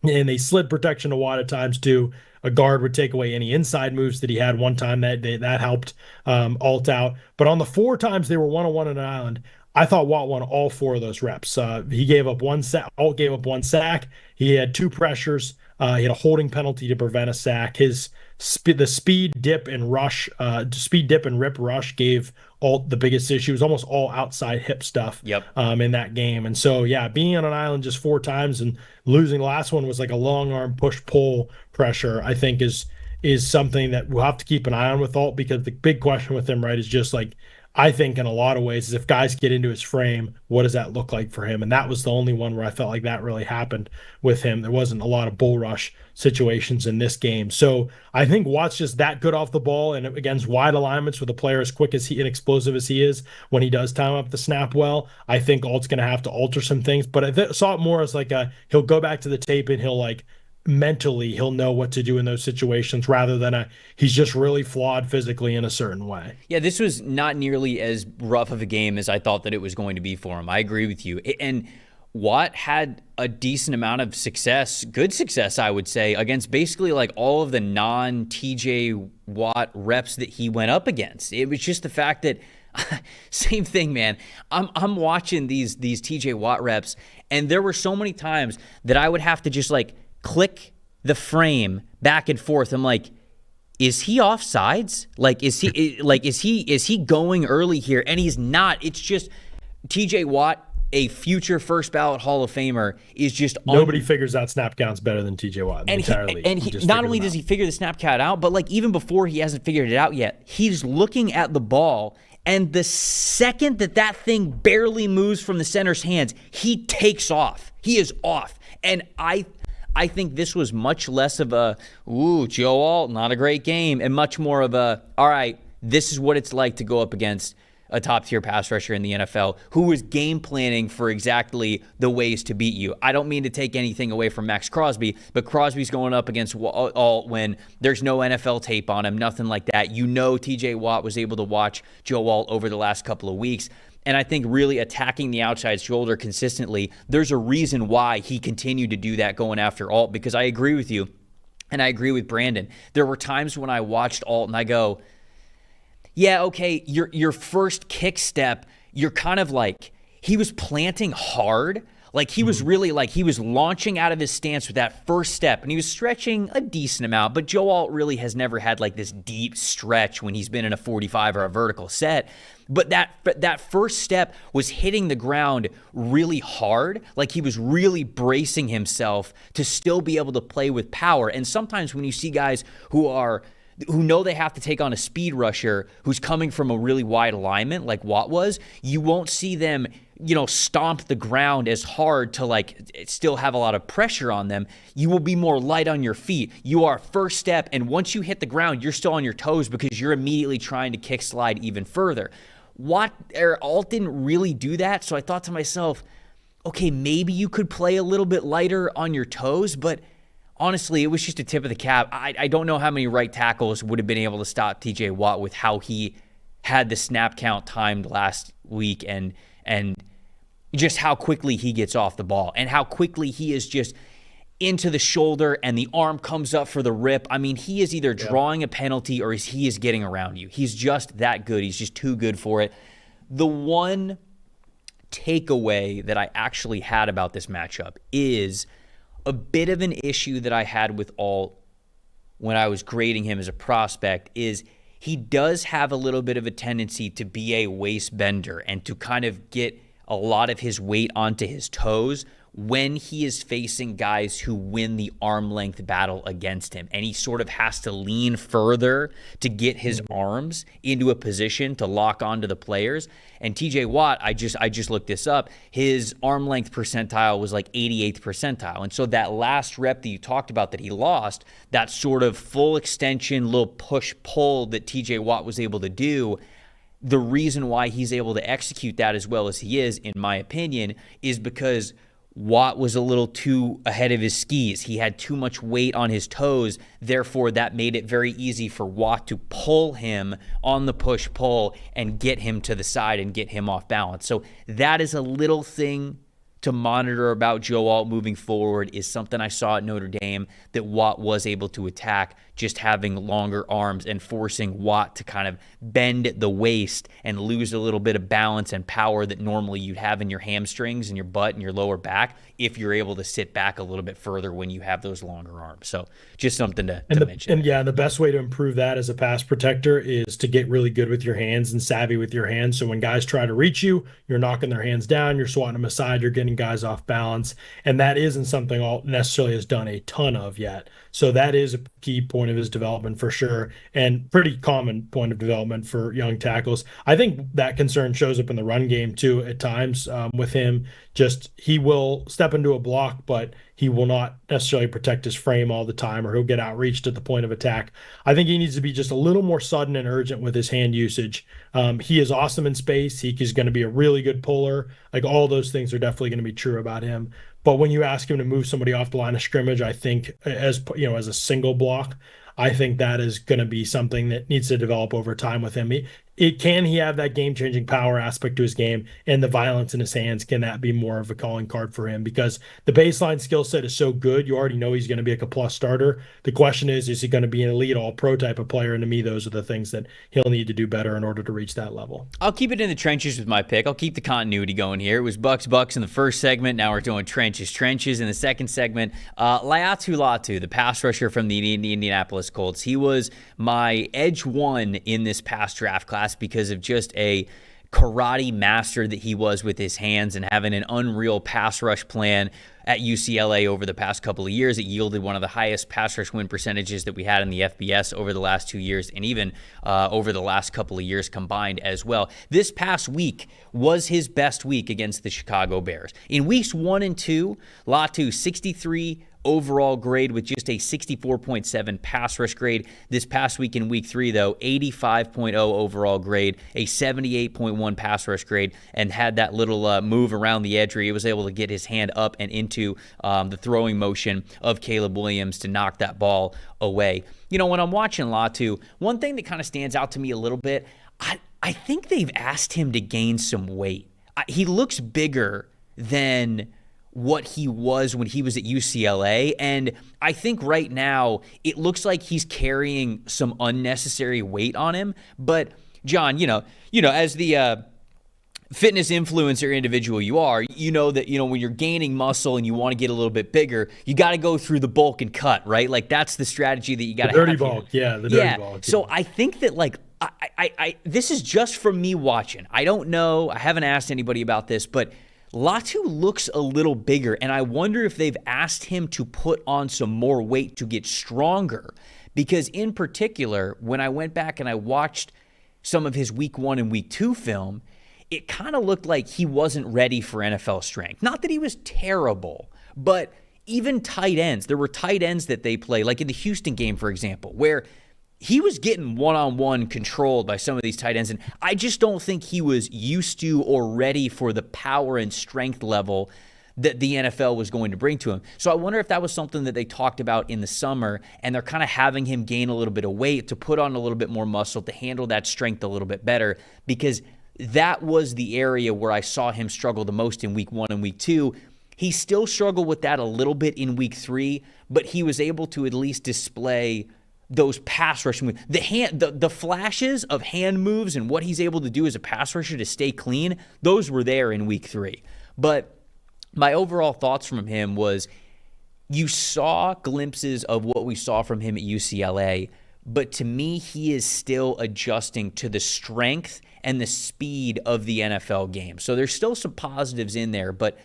And they slid protection to Watt at times too. A guard would take away any inside moves that he had one time that helped Alt out. But on the 4 times they were one-on-one on an island, I thought Watt won all 4 of those reps. He gave up 1 sack. Alt gave up 1 sack. He had 2 pressures. He had a holding penalty to prevent a sack. The speed dip and rip rush gave Alt the biggest issue. It was almost all outside hip stuff in that game. And so, being on an island just 4 times and losing the last one was like a long arm push-pull pressure, I think is something that we'll have to keep an eye on with Alt, because the big question with him, right, is just like, I think in a lot of ways is if guys get into his frame, what does that look like for him? And that was the only one where I felt like that really happened with him. There wasn't a lot of bull rush situations in this game. So I think Watt's just that good off the ball, and against wide alignments with a player as quick as he and explosive as he is, when he does time up the snap well, I think Alt's going to have to alter some things. But I saw it more as like he'll go back to the tape and he'll like mentally he'll know what to do in those situations rather than he's just really flawed physically in a certain way. Yeah, this was not nearly as rough of a game as I thought that it was going to be for him. I agree with you. And Watt had a decent amount of success, good success, I would say, against basically like all of the non-TJ Watt reps that he went up against. It was just the fact that, same thing, man. I'm watching these TJ Watt reps, and there were so many times that I would have to just like click the frame back and forth. I'm like, is he offsides? Like, is he going early here? And he's not. It's just TJ Watt, a future first ballot Hall of Famer, is just nobody figures out snap counts better than TJ Watt entirely. And he not only does he figure the snap count out, but like even before he hasn't figured it out yet, he's looking at the ball, and the second that thing barely moves from the center's hands, he takes off. He is off. And I think this was much less of a, Joe Alt, not a great game, and much more of a, all right, this is what it's like to go up against a top-tier pass rusher in the NFL who was game planning for exactly the ways to beat you. I don't mean to take anything away from Max Crosby, but Crosby's going up against Alt when there's no NFL tape on him, nothing like that. You know TJ Watt was able to watch Joe Alt over the last couple of weeks. And I think really attacking the outside shoulder consistently, there's a reason why he continued to do that going after Alt, because I agree with you, and I agree with Brandon. There were times when I watched Alt and I go, yeah, okay, your first kick step, you're kind of like, he was planting hard. Like he was really like, he was launching out of his stance with that first step, and he was stretching a decent amount, but Joe Alt really has never had like this deep stretch when he's been in a 45 or a vertical set. But that first step was hitting the ground really hard, like he was really bracing himself to still be able to play with power. And sometimes when you see guys who know they have to take on a speed rusher who's coming from a really wide alignment like Watt was, you won't see them, stomp the ground as hard to like still have a lot of pressure on them. You will be more light on your feet. You are first step, and once you hit the ground, you're still on your toes because you're immediately trying to kick slide even further. Alt didn't really do that, so I thought to myself, okay, maybe you could play a little bit lighter on your toes, but honestly, it was just a tip of the cap. I don't know how many right tackles would have been able to stop TJ Watt with how he had the snap count timed last week and just how quickly he gets off the ball and how quickly he is just into the shoulder and the arm comes up for the rip. I mean, he is either drawing a penalty or he is getting around you. He's just that good. He's just too good for it. The one takeaway that I actually had about this matchup is a bit of an issue that I had with Alt when I was grading him as a prospect is he does have a little bit of a tendency to be a waist bender and to kind of get a lot of his weight onto his toes when he is facing guys who win the arm length battle against him. And he sort of has to lean further to get his arms into a position to lock onto the players. And TJ Watt, I just looked this up, his arm length percentile was like 88th percentile. And so that last rep that you talked about that he lost, that sort of full extension, little push-pull that TJ Watt was able to do, the reason why he's able to execute that as well as he is, in my opinion, is because Watt was a little too ahead of his skis. He had too much weight on his toes. Therefore, that made it very easy for Watt to pull him on the push-pull and get him to the side and get him off balance. So that is a little thing to monitor about Joe Alt moving forward, is something I saw at Notre Dame that Watt was able to attack, just having longer arms and forcing Watt to kind of bend the waist and lose a little bit of balance and power that normally you'd have in your hamstrings and your butt and your lower back if you're able to sit back a little bit further when you have those longer arms. So just something to mention. And yeah, the best way to improve that as a pass protector is to get really good with your hands and savvy with your hands. So when guys try to reach you, you're knocking their hands down, you're swatting them aside, you're getting guys off balance. And that isn't something Alt necessarily has done a ton of yet. So that is a key point of his development for sure, and pretty common point of development for young tackles. I think that concern shows up in the run game too at times with him. Just he will step into a block, but he will not necessarily protect his frame all the time, or he'll get outreached at the point of attack. I think he needs to be just a little more sudden and urgent with his hand usage. He is awesome in space. He's going to be a really good puller. Like, all those things are definitely going to be true about him. But when you ask him to move somebody off the line of scrimmage, I think as a single block, I think that is going to be something that needs to develop over time with him. he have that game-changing power aspect to his game, and the violence in his hands, can that be more of a calling card for him? Because the baseline skill set is so good, you already know he's going to be like a plus starter. The question is he going to be an elite all-pro type of player? And to me, those are the things that he'll need to do better in order to reach that level. I'll keep it in the trenches with my pick. I'll keep the continuity going here. It was Bucks in the first segment. Now we're doing trenches in the second segment. Laiatu Latu, the pass rusher from the Indianapolis Colts. He was my edge one in this past draft class because of just a karate master that he was with his hands and having an unreal pass rush plan at UCLA over the past couple of years. It yielded one of the highest pass rush win percentages that we had in the FBS over the last 2 years, and even over the last couple of years combined as well. This past week was his best week against the Chicago Bears. In weeks 1 and 2, Latu 63 overall grade with just a 64.7 pass rush grade. This past week in week 3, though, 85.0 overall grade, a 78.1 pass rush grade, and had that little move around the edge where he was able to get his hand up and into the throwing motion of Caleb Williams to knock that ball away. You know, when I'm watching Latu, one thing that kind of stands out to me a little bit, I think they've asked him to gain some weight. He looks bigger than what he was when he was at UCLA. And I think right now it looks like he's carrying some unnecessary weight on him. But John, you know, as the fitness influencer individual you are, you know that, when you're gaining muscle and you want to get a little bit bigger, you got to go through the bulk and cut, right? Like that's the strategy that you got to have. Dirty bulk. Yeah. The dirty bulk. Yeah. So I think that I this is just from me watching. I don't know. I haven't asked anybody about this, but Latu looks a little bigger, and I wonder if they've asked him to put on some more weight to get stronger. Because in particular, when I went back and I watched some of his week 1 and week 2 film, it kind of looked like he wasn't ready for NFL strength. Not that he was terrible, but even tight ends. There were tight ends that they play, like in the Houston game, for example, where he was getting one-on-one controlled by some of these tight ends, and I just don't think he was used to or ready for the power and strength level that the NFL was going to bring to him. So I wonder if that was something that they talked about in the summer, and they're kind of having him gain a little bit of weight to put on a little bit more muscle to handle that strength a little bit better, because that was the area where I saw him struggle the most in week 1 and week 2. He still struggled with that a little bit in week 3, but he was able to at least display those pass rushing moves. The flashes of hand moves and what he's able to do as a pass rusher to stay clean, those were there in week 3. But my overall thoughts from him was, you saw glimpses of what we saw from him at UCLA, but to me, he is still adjusting to the strength and the speed of the NFL game. So there's still some positives in there, but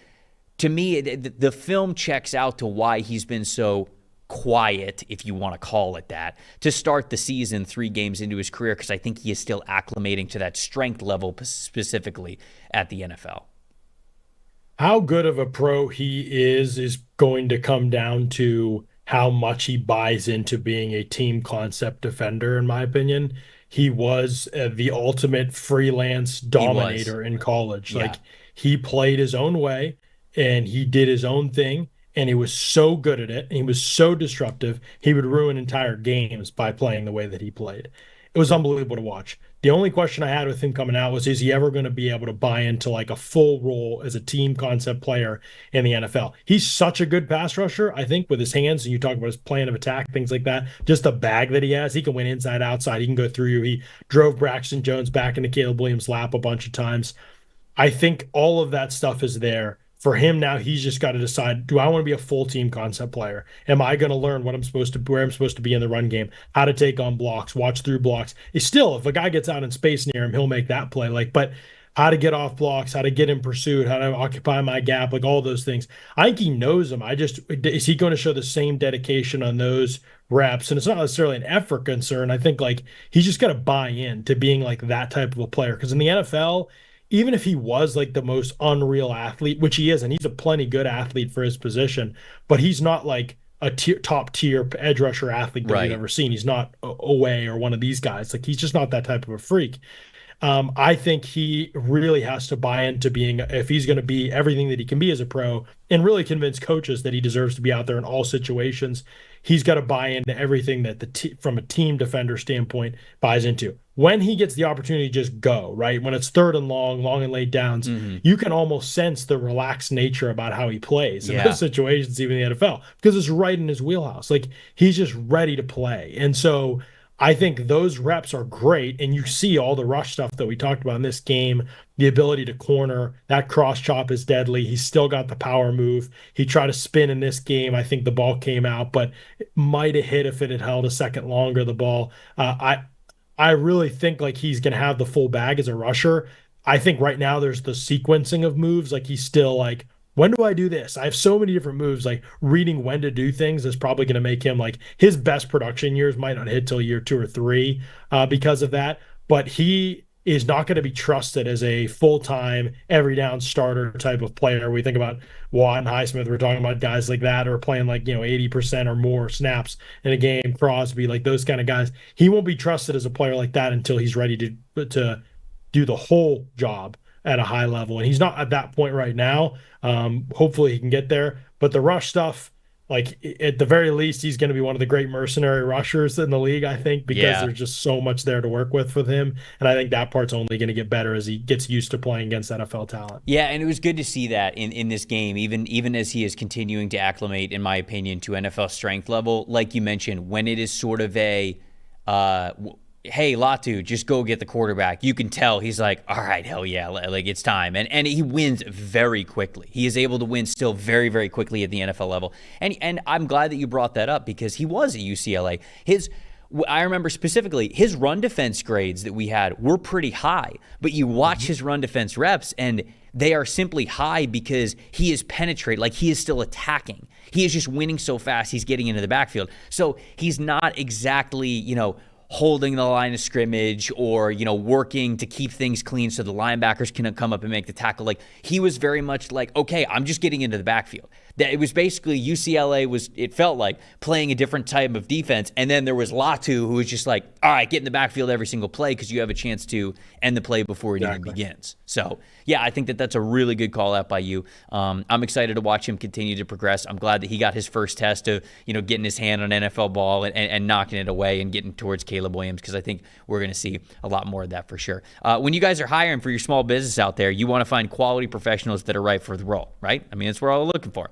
to me, the film checks out to why he's been so quiet, if you want to call it that, to start the season 3 games into his career, because I think he is still acclimating to that strength level specifically at the NFL. How good of a pro he is going to come down to how much he buys into being a team concept defender, in my opinion. He was the ultimate freelance dominator in college. Yeah. Like, he played his own way and he did his own thing. And he was so good at it. And he was so disruptive. He would ruin entire games by playing the way that he played. It was unbelievable to watch. The only question I had with him coming out was, is he ever going to be able to buy into like a full role as a team concept player in the NFL? He's such a good pass rusher, I think, with his hands. And you talk about his plan of attack, things like that. Just the bag that he has. He can win inside, outside. He can go through you. He drove Braxton Jones back into Caleb Williams' lap a bunch of times. I think all of that stuff is there. For him now, he's just got to decide, do I want to be a full team concept player? Am I going to learn what I'm supposed to, where I'm supposed to be in the run game, how to take on blocks, watch through blocks? It's still, if a guy gets out in space near him, he'll make that play. But how to get off blocks, how to get in pursuit, how to occupy my gap, like all those things. I think he knows them. Is he going to show the same dedication on those reps? And it's not necessarily an effort concern. I think he's just got to buy in to being like that type of a player. Because in the NFL, even if he was like the most unreal athlete, which he is, and he's a plenty good athlete for his position, but he's not like a top tier edge rusher athlete that we've ever seen. He's not Oweh or one of these guys. Like, he's just not that type of a freak. I think he really has to buy into being, if he's going to be everything that he can be as a pro and really convince coaches that he deserves to be out there in all situations, he's got to buy into everything that from a team defender standpoint buys into. when he gets the opportunity to just go, right? When it's third and long, long and late downs, Hmm. you can almost sense the relaxed nature about how he plays in Yeah. those situations, even in the NFL, because it's right in his wheelhouse. Like he's just ready to play. And so I think those reps are great. And you see all the rush stuff that we talked about in this game, the ability to corner, that cross chop is deadly. He's still got the power move. He tried to spin in this game. I think the ball came out, but it might have hit if it had held a second longer, the ball. I really think like he's going to have the full bag as a rusher. I think right now there's the sequencing of moves. Like he's still like, when do I do this? I have so many different moves. Like reading when to do things is probably going to make him like his best production years might not hit till year 2 or 3 because of that. But he is not going to be trusted as a full-time, every down starter type of player. We think about Watt and Highsmith. We're talking about guys like that who are playing like, 80% or more snaps in a game. Crosby, like those kind of guys. He won't be trusted as a player like that until he's ready to do the whole job at a high level. And he's not at that point right now. Hopefully he can get there. But the rush stuff, like at the very least, he's going to be one of the great mercenary rushers in the league, I think, because Yeah. there's just so much there to work with him. And I think that part's only going to get better as he gets used to playing against NFL talent. Yeah, and it was good to see that in this game, even as he is continuing to acclimate, in my opinion, to NFL strength level. Like you mentioned, when it is sort of a hey, Latu, just go get the quarterback. You can tell he's like, all right, hell yeah, like it's time. And he wins very quickly. He is able to win still very, very quickly at the NFL level. And I'm glad that you brought that up because he was at UCLA. I remember specifically his run defense grades that we had were pretty high, but you watch his run defense reps and they are simply high because he is penetrating, like he is still attacking. He is just winning so fast, he's getting into the backfield. So he's not exactly, holding the line of scrimmage or, working to keep things clean so the linebackers can come up and make the tackle. Like he was very much like, okay, I'm just getting into the backfield. That it was basically UCLA it felt like playing a different type of defense. And then there was Latu who was just like, all right, get in the backfield every single play because you have a chance to end the play before it even begins. So yeah, I think that's a really good call out by you. I'm excited to watch him continue to progress. I'm glad that he got his first test of, getting his hand on NFL ball and knocking it away and getting towards Caleb Williams because I think we're going to see a lot more of that for sure. When you guys are hiring for your small business out there, you want to find quality professionals that are right for the role, right? I mean, that's what we're all looking for.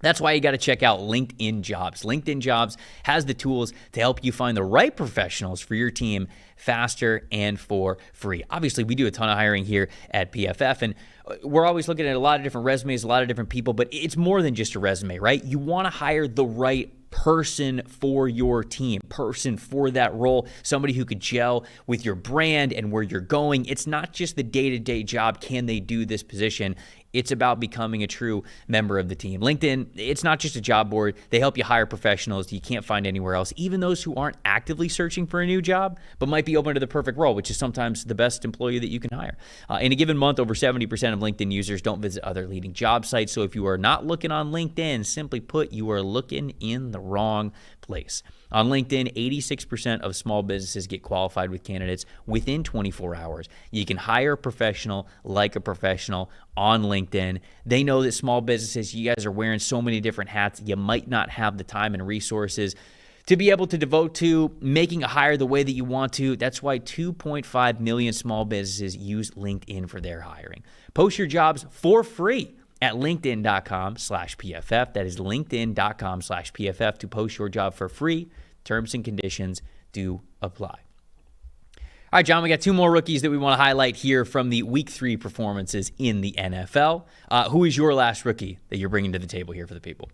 That's why you got to check out LinkedIn Jobs. LinkedIn Jobs has the tools to help you find the right professionals for your team faster and for free. Obviously, we do a ton of hiring here at PFF, and we're always looking at a lot of different resumes, a lot of different people, but it's more than just a resume, right? You want to hire the right person for your team, person for that role, somebody who could gel with your brand and where you're going. It's not just the day-to-day job. Can they do this position? It's about becoming a true member of the team. LinkedIn, it's not just a job board. They help you hire professionals you can't find anywhere else, even those who aren't actively searching for a new job, but might be open to the perfect role, which is sometimes the best employee that you can hire. In a given month, over 70% of LinkedIn users don't visit other leading job sites. So if you are not looking on LinkedIn, simply put, you are looking in the wrong place. On LinkedIn, 86% of small businesses get qualified with candidates within 24 hours. You can hire a professional like a professional on LinkedIn. They know that small businesses, you guys are wearing so many different hats, you might not have the time and resources to be able to devote to making a hire the way that you want to. That's why 2.5 million small businesses use LinkedIn for their hiring. Post your jobs for free at linkedin.com/PFF. That is linkedin.com/PFF to post your job for free. Terms and conditions do apply. All right, John, we got two more rookies that we want to highlight here from the Week 3 performances in the NFL. Who is your last rookie that you're bringing to the table here for the people?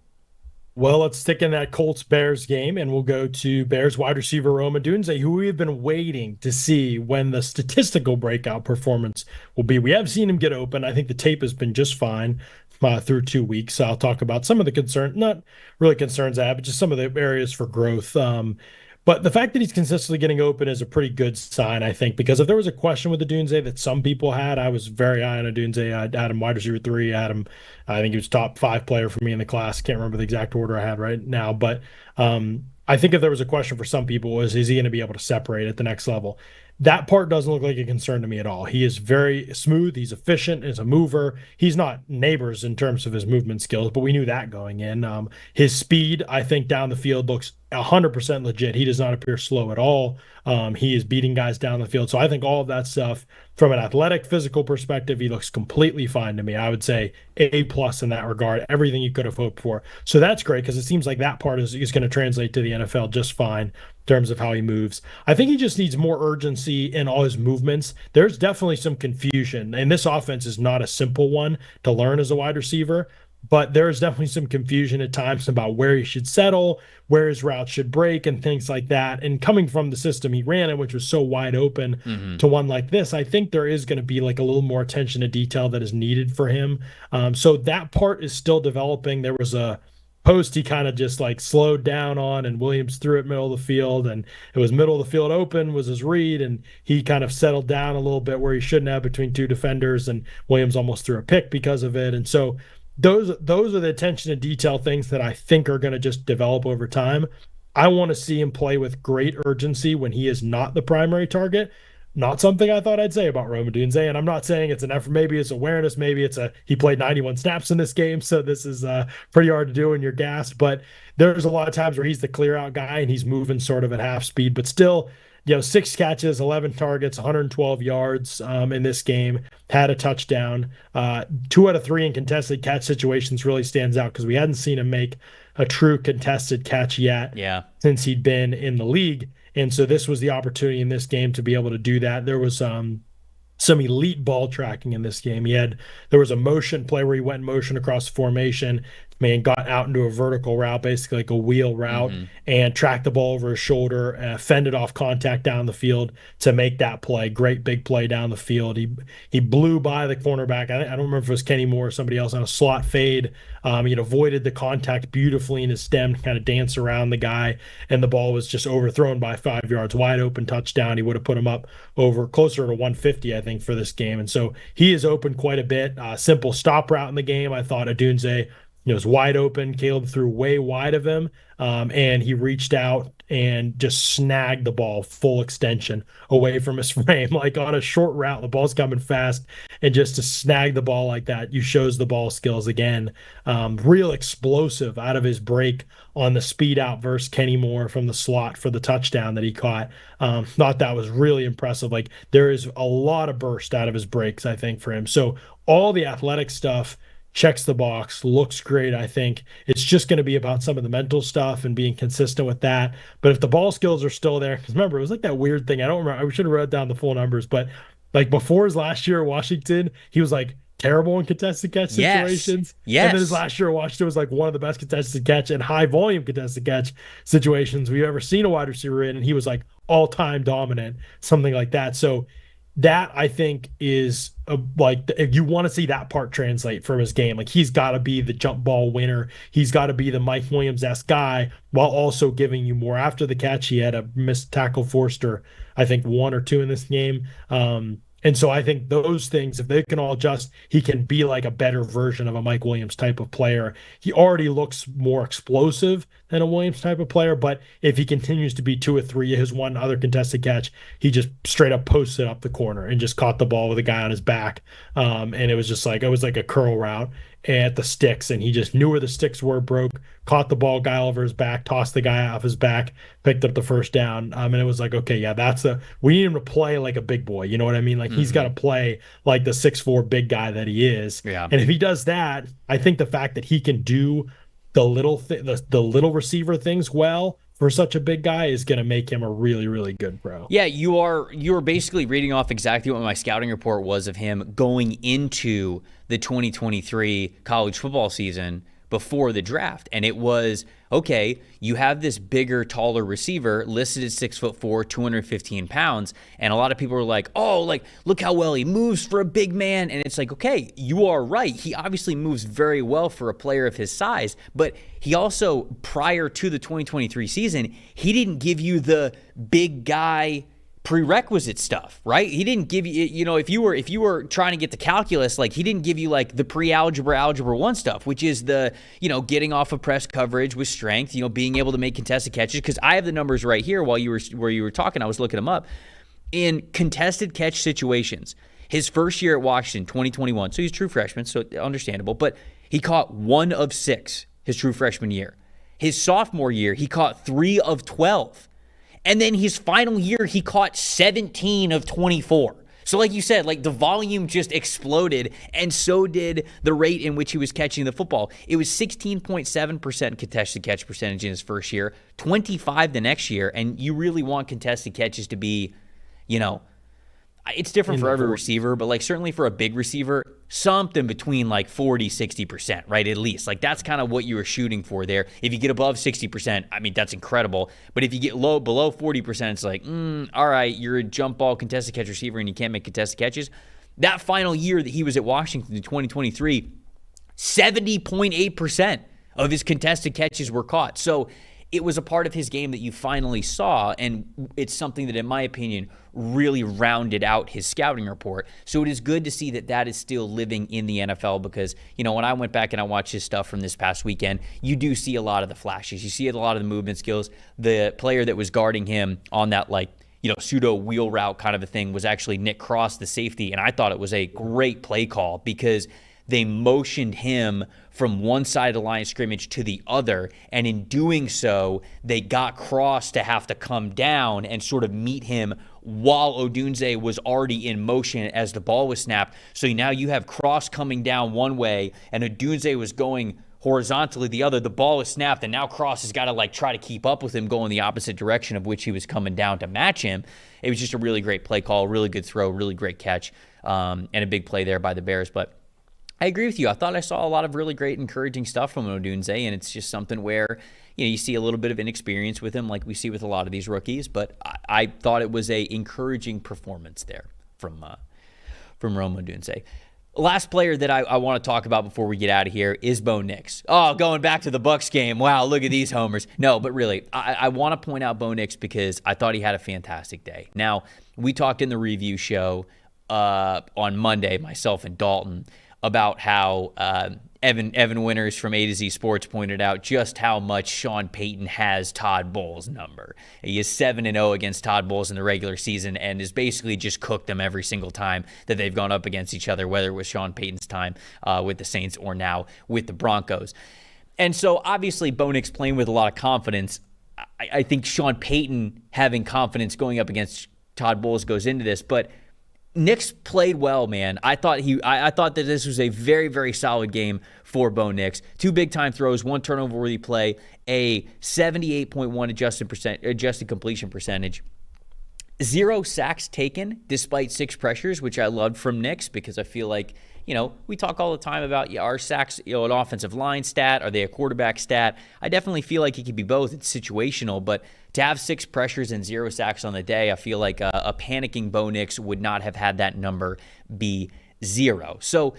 Well, let's stick in that Colts-Bears game, and we'll go to Bears wide receiver Odunze, who we have been waiting to see when the statistical breakout performance will be. We have seen him get open. I think the tape has been just fine through 2 weeks. So I'll talk about some of the concerns, not really concerns I have, but just some of the areas for growth. But the fact that he's consistently getting open is a pretty good sign, I think, because if there was a question with Odunze that some people had, I was very high on Odunze. I had him wide receiver 3. I had him, I think he was top 5 player for me in the class. Can't remember the exact order I had right now. But I think if there was a question for some people was, is he going to be able to separate at the next level? That part doesn't look like a concern to me at all. He is very smooth. He's efficient as a mover. He's not neighbors in terms of his movement skills, but we knew that going in. His speed, I think, down the field looks 100% legit. He does not appear slow at all. He is beating guys down the field. So I think all of that stuff from an athletic, physical perspective, he looks completely fine to me. I would say A plus in that regard, everything you could have hoped for. So that's great because it seems like that part is going to translate to the NFL just fine in terms of how he moves. I think he just needs more urgency in all his movements. There's definitely some confusion, and this offense is not a simple one to learn as a wide receiver. But there's definitely some confusion at times about where he should settle, where his route should break, and things like that. And coming from the system he ran in, which was so wide open to one like this, I think there is going to be like a little more attention to detail that is needed for him. So that part is still developing. There was a post he kind of just like slowed down on, and Williams threw it middle of the field, and it was middle of the field open was his read, and he kind of settled down a little bit where he shouldn't have between two defenders, and Williams almost threw a pick because of it. And so those are the attention to detail things that I think are going to just develop over time. I want to see him play with great urgency when he is not the primary target. Not something I thought I'd say about Rome Odunze, and I'm not saying it's an effort. Maybe it's awareness. Maybe it's he played 91 snaps in this game, so this is pretty hard to do when you're gassed. But there's a lot of times where he's the clear out guy and he's moving sort of at half speed, but still, 6 catches, 11 targets, 112 yards in this game, had a touchdown. 2 out of 3 in contested catch situations really stands out because we hadn't seen him make a true contested catch yet since he'd been in the league. And so this was the opportunity in this game to be able to do that. There was some elite ball tracking in this game. There was a motion play where he went in motion across the formation, got out into a vertical route, basically like a wheel route, and tracked the ball over his shoulder, fended off contact down the field to make that play. Great big play down the field. He blew by the cornerback. I don't remember if it was Kenny Moore or somebody else on a slot fade. He avoided the contact beautifully in his stem to kind of dance around the guy, and the ball was just overthrown by 5 yards. Wide open touchdown. He would have put him up over closer to 150, I think, for this game. And so he is open quite a bit. Simple stop route in the game. I thought Odunze was wide open. Caleb threw way wide of him, and he reached out and just snagged the ball full extension away from his frame, like on a short route. The ball's coming fast, and just to snag the ball like that, you shows the ball skills again. Real explosive out of his break on the speed out versus Kenny Moore from the slot for the touchdown that he caught. Thought that was really impressive. Like, there is a lot of burst out of his breaks, I think, for him. So all the athletic stuff checks the box, looks great. I think it's just going to be about some of the mental stuff and being consistent with that. But if the ball skills are still there, because remember, it was like that weird thing. I don't remember. I should have wrote down the full numbers, but like before his last year at Washington, he was like terrible in contested catch situations. Yes. And then his last year at Washington was like one of the best contested catch and high volume contested catch situations we've ever seen a wide receiver in. And he was like all-time dominant, something like that. So that, I think, is if you want to see that part translate from his game, like he's got to be the jump ball winner. He's got to be the Mike Williams-esque guy while also giving you more. After the catch, he had a missed tackle forced, or I think 1 or 2 in this game. And so I think those things, if they can all adjust, he can be like a better version of a Mike Williams type of player. He already looks more explosive than a Williams type of player, but if he continues to be 2 or 3, his one other contested catch, he just straight up posted up the corner and just caught the ball with a guy on his back. And it was just like, it was like a curl route at the sticks, and he just knew where the sticks were, broke, caught the ball, guy over his back, tossed the guy off his back, picked up the first down. And it was like, okay, yeah, we need him to play like a big boy. You know what I mean? Like he's got to play like the 6'4" big guy that he is. Yeah. And if he does that, I think the fact that he can do the little receiver things well for such a big guy is going to make him a really, really good pro. Yeah, you are basically reading off exactly what my scouting report was of him going into the 2023 college football season before the draft. And it was, okay, you have this bigger, taller receiver listed at 6'4", 215 pounds. And a lot of people are like, oh, like, look how well he moves for a big man. And it's like, okay, you are right. He obviously moves very well for a player of his size. But he also, prior to the 2023 season, he didn't give you the big guy prerequisite stuff, right? He didn't give you, if you were trying to get the calculus, like he didn't give you like the pre-algebra, algebra 1 stuff, which is the, getting off of press coverage with strength, being able to make contested catches. Because I have the numbers right here while you were talking, I was looking them up. in contested catch situations. His first year at Washington, 2021, so he's a true freshman, so understandable, but he caught 1 of 6 his true freshman year. His sophomore year, he caught 3 of 12. And then his final year, he caught 17 of 24. So like you said, like the volume just exploded, and so did the rate in which he was catching the football. It was 16.7% contested catch percentage in his first year, 25 the next year, and you really want contested catches to be, it's different for every receiver, but like certainly for a big receiver, something between like 40, 60%, right? At least. Like that's kind of what you were shooting for there. If you get above 60%, I mean, that's incredible. But if you get below 40%, it's like, all right, you're a jump ball contested catch receiver and you can't make contested catches. That final year that he was at Washington in 2023, 70.8% of his contested catches were caught. So it was a part of his game that you finally saw, and it's something that, in my opinion, really rounded out his scouting report. So it is good to see that is still living in the NFL because, when I went back and I watched his stuff from this past weekend, you do see a lot of the flashes. You see a lot of the movement skills. The player that was guarding him on that, pseudo wheel route kind of a thing was actually Nick Cross, the safety, and I thought it was a great play call because they motioned him from one side of the line of scrimmage to the other, and in doing so, they got Cross to have to come down and sort of meet him while Odunze was already in motion as the ball was snapped. So now you have Cross coming down one way, and Odunze was going horizontally the other. The ball was snapped, and now Cross has got to try to keep up with him going the opposite direction of which he was coming down to match him. It was just a really great play call, really good throw, really great catch, and a big play there by the Bears. But I agree with you. I thought I saw a lot of really great, encouraging stuff from Odunze, and it's just something where you see a little bit of inexperience with him, like we see with a lot of these rookies. But I thought it was a encouraging performance there from Rome Odunze. Last player that I want to talk about before we get out of here is Bo Nix. Oh, going back to the Bucs game. Wow, look at these homers. No, but really, I want to point out Bo Nix because I thought he had a fantastic day. Now, we talked in the review show on Monday, myself and Dalton, about how Evan Winters from A to Z Sports pointed out just how much Sean Payton has Todd Bowles' number. He is 7-0 against Todd Bowles in the regular season and has basically just cooked them every single time that they've gone up against each other, whether it was Sean Payton's time with the Saints or now with the Broncos. And so obviously Bo Nix playing with a lot of confidence. I think Sean Payton having confidence going up against Todd Bowles goes into this, but Nix played well, man. I thought that this was a very, very solid game for Bo Nix. 2 big-time throws, 1 turnover-worthy play, a 78.1 adjusted completion percentage. 0 sacks taken despite 6 pressures, which I loved from Nix because I feel like, we talk all the time about our sacks, an offensive line stat. Are they a quarterback stat? I definitely feel like it could be both. It's situational, but to have 6 pressures and 0 sacks on the day, I feel like a panicking Bo Nix would not have had that number be 0. So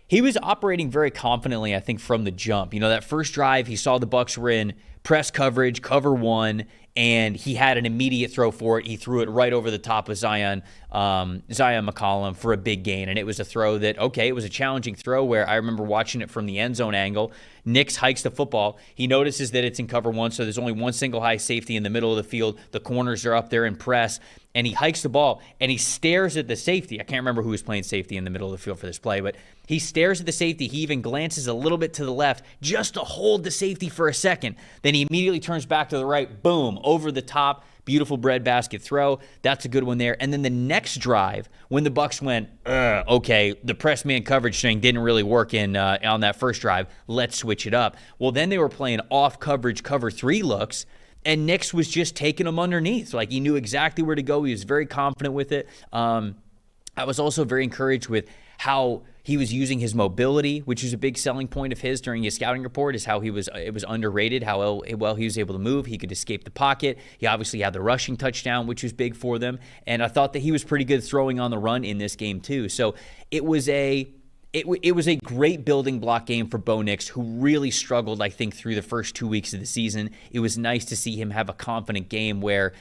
he was operating very confidently, I think, from the jump. That first drive, he saw the Bucs were in press coverage, cover 1, and he had an immediate throw for it. He threw it right over the top of Zion McCollum for a big gain, and it was a throw that, it was a challenging throw where I remember watching it from the end zone angle. Nix hikes the football. He notices that it's in cover 1, so there's only one single high safety in the middle of the field. The corners are up there in press, and he hikes the ball, and he stares at the safety. I can't remember who was playing safety in the middle of the field for this play, but he stares at the safety. He even glances a little bit to the left just to hold the safety for a second. Then he immediately turns back to the right. Boom, over the top. Beautiful breadbasket throw. That's a good one there. And then the next drive, when the Bucs went, the press man coverage thing didn't really work on that first drive. Let's switch it up. Well, then they were playing off coverage cover 3 looks, and Nix was just taking them underneath. He knew exactly where to go. He was very confident with it. I was also very encouraged with how he was using his mobility, which is a big selling point of his during his scouting report, is how it was underrated, how well he was able to move. He could escape the pocket. He obviously had the rushing touchdown, which was big for them. And I thought that he was pretty good throwing on the run in this game too. So it was a great building block game for Bo Nix, who really struggled, I think, through the first 2 weeks of the season. It was nice to see him have a confident game where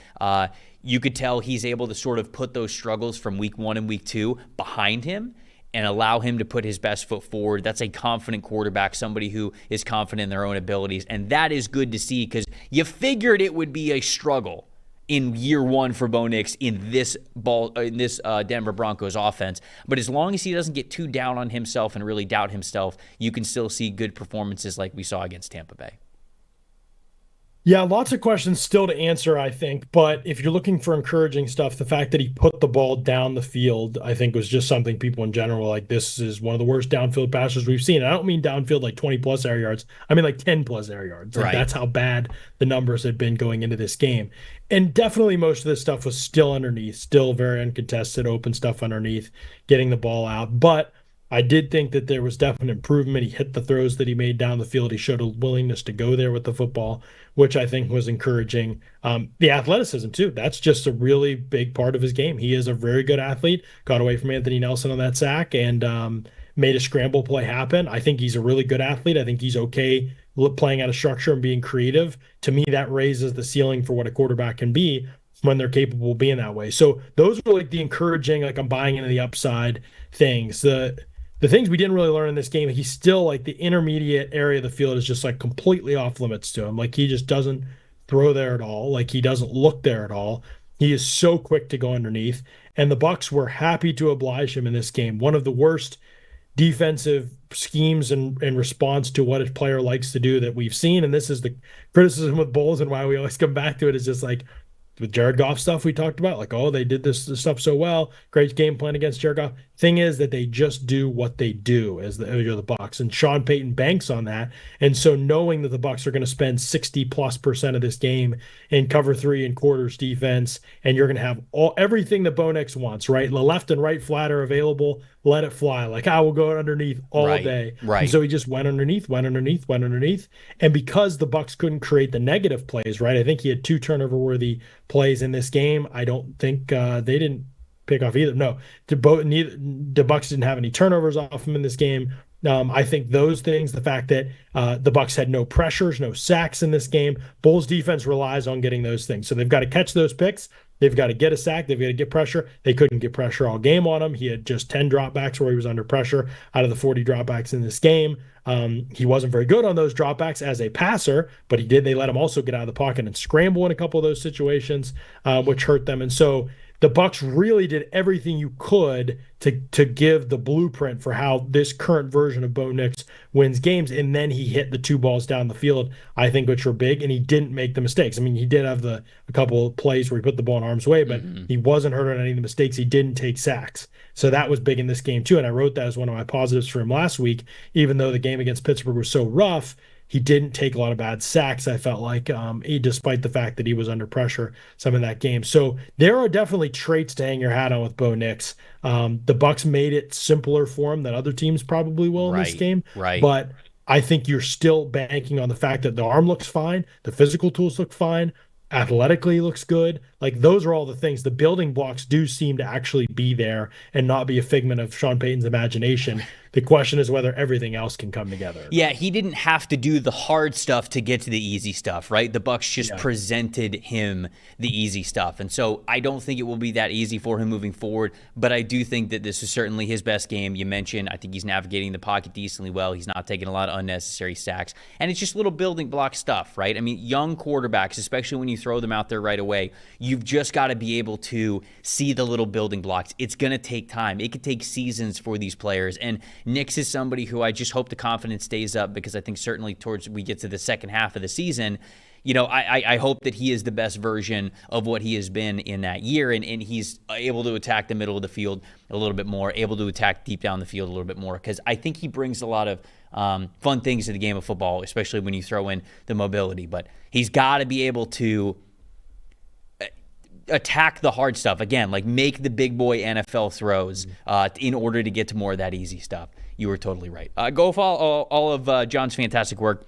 you could tell he's able to sort of put those struggles from week 1 and week 2 behind him and allow him to put his best foot forward. That's a confident quarterback, somebody who is confident in their own abilities. And that is good to see because you figured it would be a struggle in year one for Bo Nix in this Denver Broncos offense. But as long as he doesn't get too down on himself and really doubt himself, you can still see good performances like we saw against Tampa Bay. Yeah, lots of questions still to answer, I think. But if you're looking for encouraging stuff, the fact that he put the ball down the field, I think was just something people in general were like, this is one of the worst downfield passes we've seen. And I don't mean downfield like 20 plus air yards. I mean like 10 plus air yards. Like, right. That's how bad the numbers had been going into this game. And definitely most of this stuff was still underneath, still very uncontested, open stuff underneath, getting the ball out. But I did think that there was definite improvement. He hit the throws that he made down the field. He showed a willingness to go there with the football, which I think was encouraging. The athleticism, too. That's just a really big part of his game. He is a very good athlete. Got away from Anthony Nelson on that sack and made a scramble play happen. I think he's a really good athlete. I think he's okay playing out of structure and being creative. To me, that raises the ceiling for what a quarterback can be when they're capable of being that way. So those are like the encouraging, like I'm buying into the upside things. The things we didn't really learn in this game, he's still like the intermediate area of the field is just like completely off limits to him. Like he just doesn't throw there at all. Like he doesn't look there at all. He is so quick to go underneath. And the Bucs were happy to oblige him in this game. One of the worst defensive schemes in response to what a player likes to do that we've seen. And this is the criticism with Bulls and why we always come back to it is just like, with Jared Goff stuff we talked about, like, oh, they did this stuff so well, great game plan against Jared Goff. Thing is that they just do what they do as the Bucs, and Sean Payton banks on that. And so knowing that the Bucs are going to spend 60+% of this game in cover 3 and quarters defense, and you're going to have everything that Bo Nix wants, right? The left and right flat are available. Let it fly. Like, I will go underneath all day. Right. And so he just went underneath. And because the Bucs couldn't create the negative plays, right? I think he had 2 turnover-worthy plays in this game. I don't think they didn't pick off either. No, the Bucs didn't have any turnovers off him in this game. I think those things, the fact that the Bucs had no pressures, no sacks in this game, Bulls defense relies on getting those things. So they've got to catch those picks. They've got to get a sack. They've got to get pressure. They couldn't get pressure all game on him. He had just 10 dropbacks where he was under pressure out of the 40 dropbacks in this game. He wasn't very good on those dropbacks as a passer, but they let him also get out of the pocket and scramble in a couple of those situations, which hurt them. And so the Bucs really did everything you could to give the blueprint for how this current version of Bo Nix wins games. And then he hit the 2 balls down the field, I think, which were big, and he didn't make the mistakes. I mean, he did have a couple of plays where he put the ball in harm's way, but he wasn't hurt on any of the mistakes. He didn't take sacks. So that was big in this game too. And I wrote that as one of my positives for him last week. Even though the game against Pittsburgh was so rough, he didn't take a lot of bad sacks, I felt like, despite the fact that he was under pressure some in that game. So there are definitely traits to hang your hat on with Bo Nix. The Bucs made it simpler for him than other teams probably will in this game. Right. But I think you're still banking on the fact that the arm looks fine, the physical tools look fine, athletically looks good. Like, those are all the things. The building blocks do seem to actually be there and not be a figment of Sean Payton's imagination. The question is whether everything else can come together. Yeah, he didn't have to do the hard stuff to get to the easy stuff, right? The Bucs just presented him the easy stuff. And so I don't think it will be that easy for him moving forward, but I do think that this is certainly his best game. You mentioned, I think he's navigating the pocket decently well. He's not taking a lot of unnecessary sacks. And it's just little building block stuff, right? I mean, young quarterbacks, especially when you throw them out there right away, you've just got to be able to see the little building blocks. It's going to take time. It could take seasons for these players. And Nix is somebody who I just hope the confidence stays up, because I think certainly towards we get to the second half of the season, you know, I hope that he is the best version of what he has been in that year, and he's able to attack the middle of the field a little bit more, able to attack deep down the field a little bit more, because I think he brings a lot of fun things to the game of football, especially when you throw in the mobility. But he's got to be able to attack the hard stuff again, like make the big boy NFL throws in order to get to more of that easy stuff. You were totally right. Go follow all of Jon's fantastic work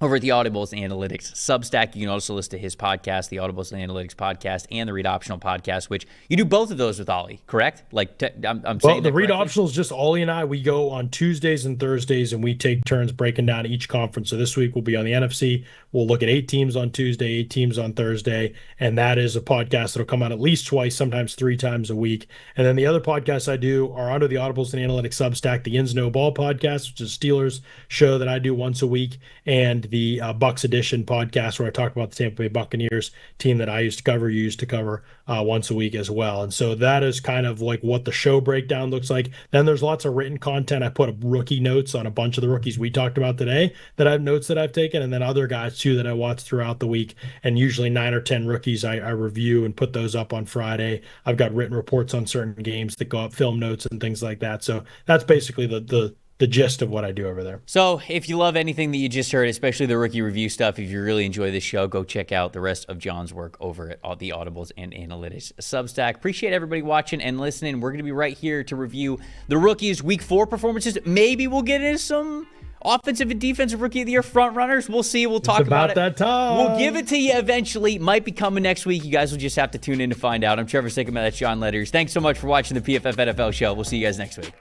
over at the Audibles Analytics Substack. You can also listen to his podcast, the Audibles Analytics Podcast, and the Read Optional Podcast, which you do both of those with Ollie, correct? Like, I'm saying the Read Optional is just Ollie and I. We go on Tuesdays and Thursdays, and we take turns breaking down each conference. So this week we'll be on the NFC. We'll look at 8 teams on Tuesday, 8 teams on Thursday, and that is a podcast that'll come out at least twice, sometimes 3 times a week. And then the other podcasts I do are under the Audibles and Analytics Substack, the Ins No Ball podcast, which is a Steelers show that I do once a week, and and the Bucks Edition podcast, where I talk about the Tampa Bay Buccaneers team that I used to cover, you used to cover once a week as well. And so that is kind of like what the show breakdown looks like. Then there's lots of written content. I put up rookie notes on a bunch of the rookies we talked about today that I have notes that I've taken, and then other guys too that I watch throughout the week. And usually 9 or 10 rookies I review and put those up on Friday. I've got written reports on certain games that go up, film notes and things like that. So that's basically the gist of what I do over there. So if you love anything that you just heard, especially the rookie review stuff, if you really enjoy this show, go check out the rest of Jon's work over at all the Audibles and Analytics Substack. Appreciate everybody watching and listening. We're going to be right here to review the rookies' week 4 performances. Maybe we'll get into some offensive and defensive rookie of the year front runners. We'll see. We'll talk about it. That time. We'll give it to you eventually. Might be coming next week. You guys will just have to tune in to find out. I'm Trevor Sikkema. That's Jon Ledyard. Thanks so much for watching the PFF NFL show. We'll see you guys next week.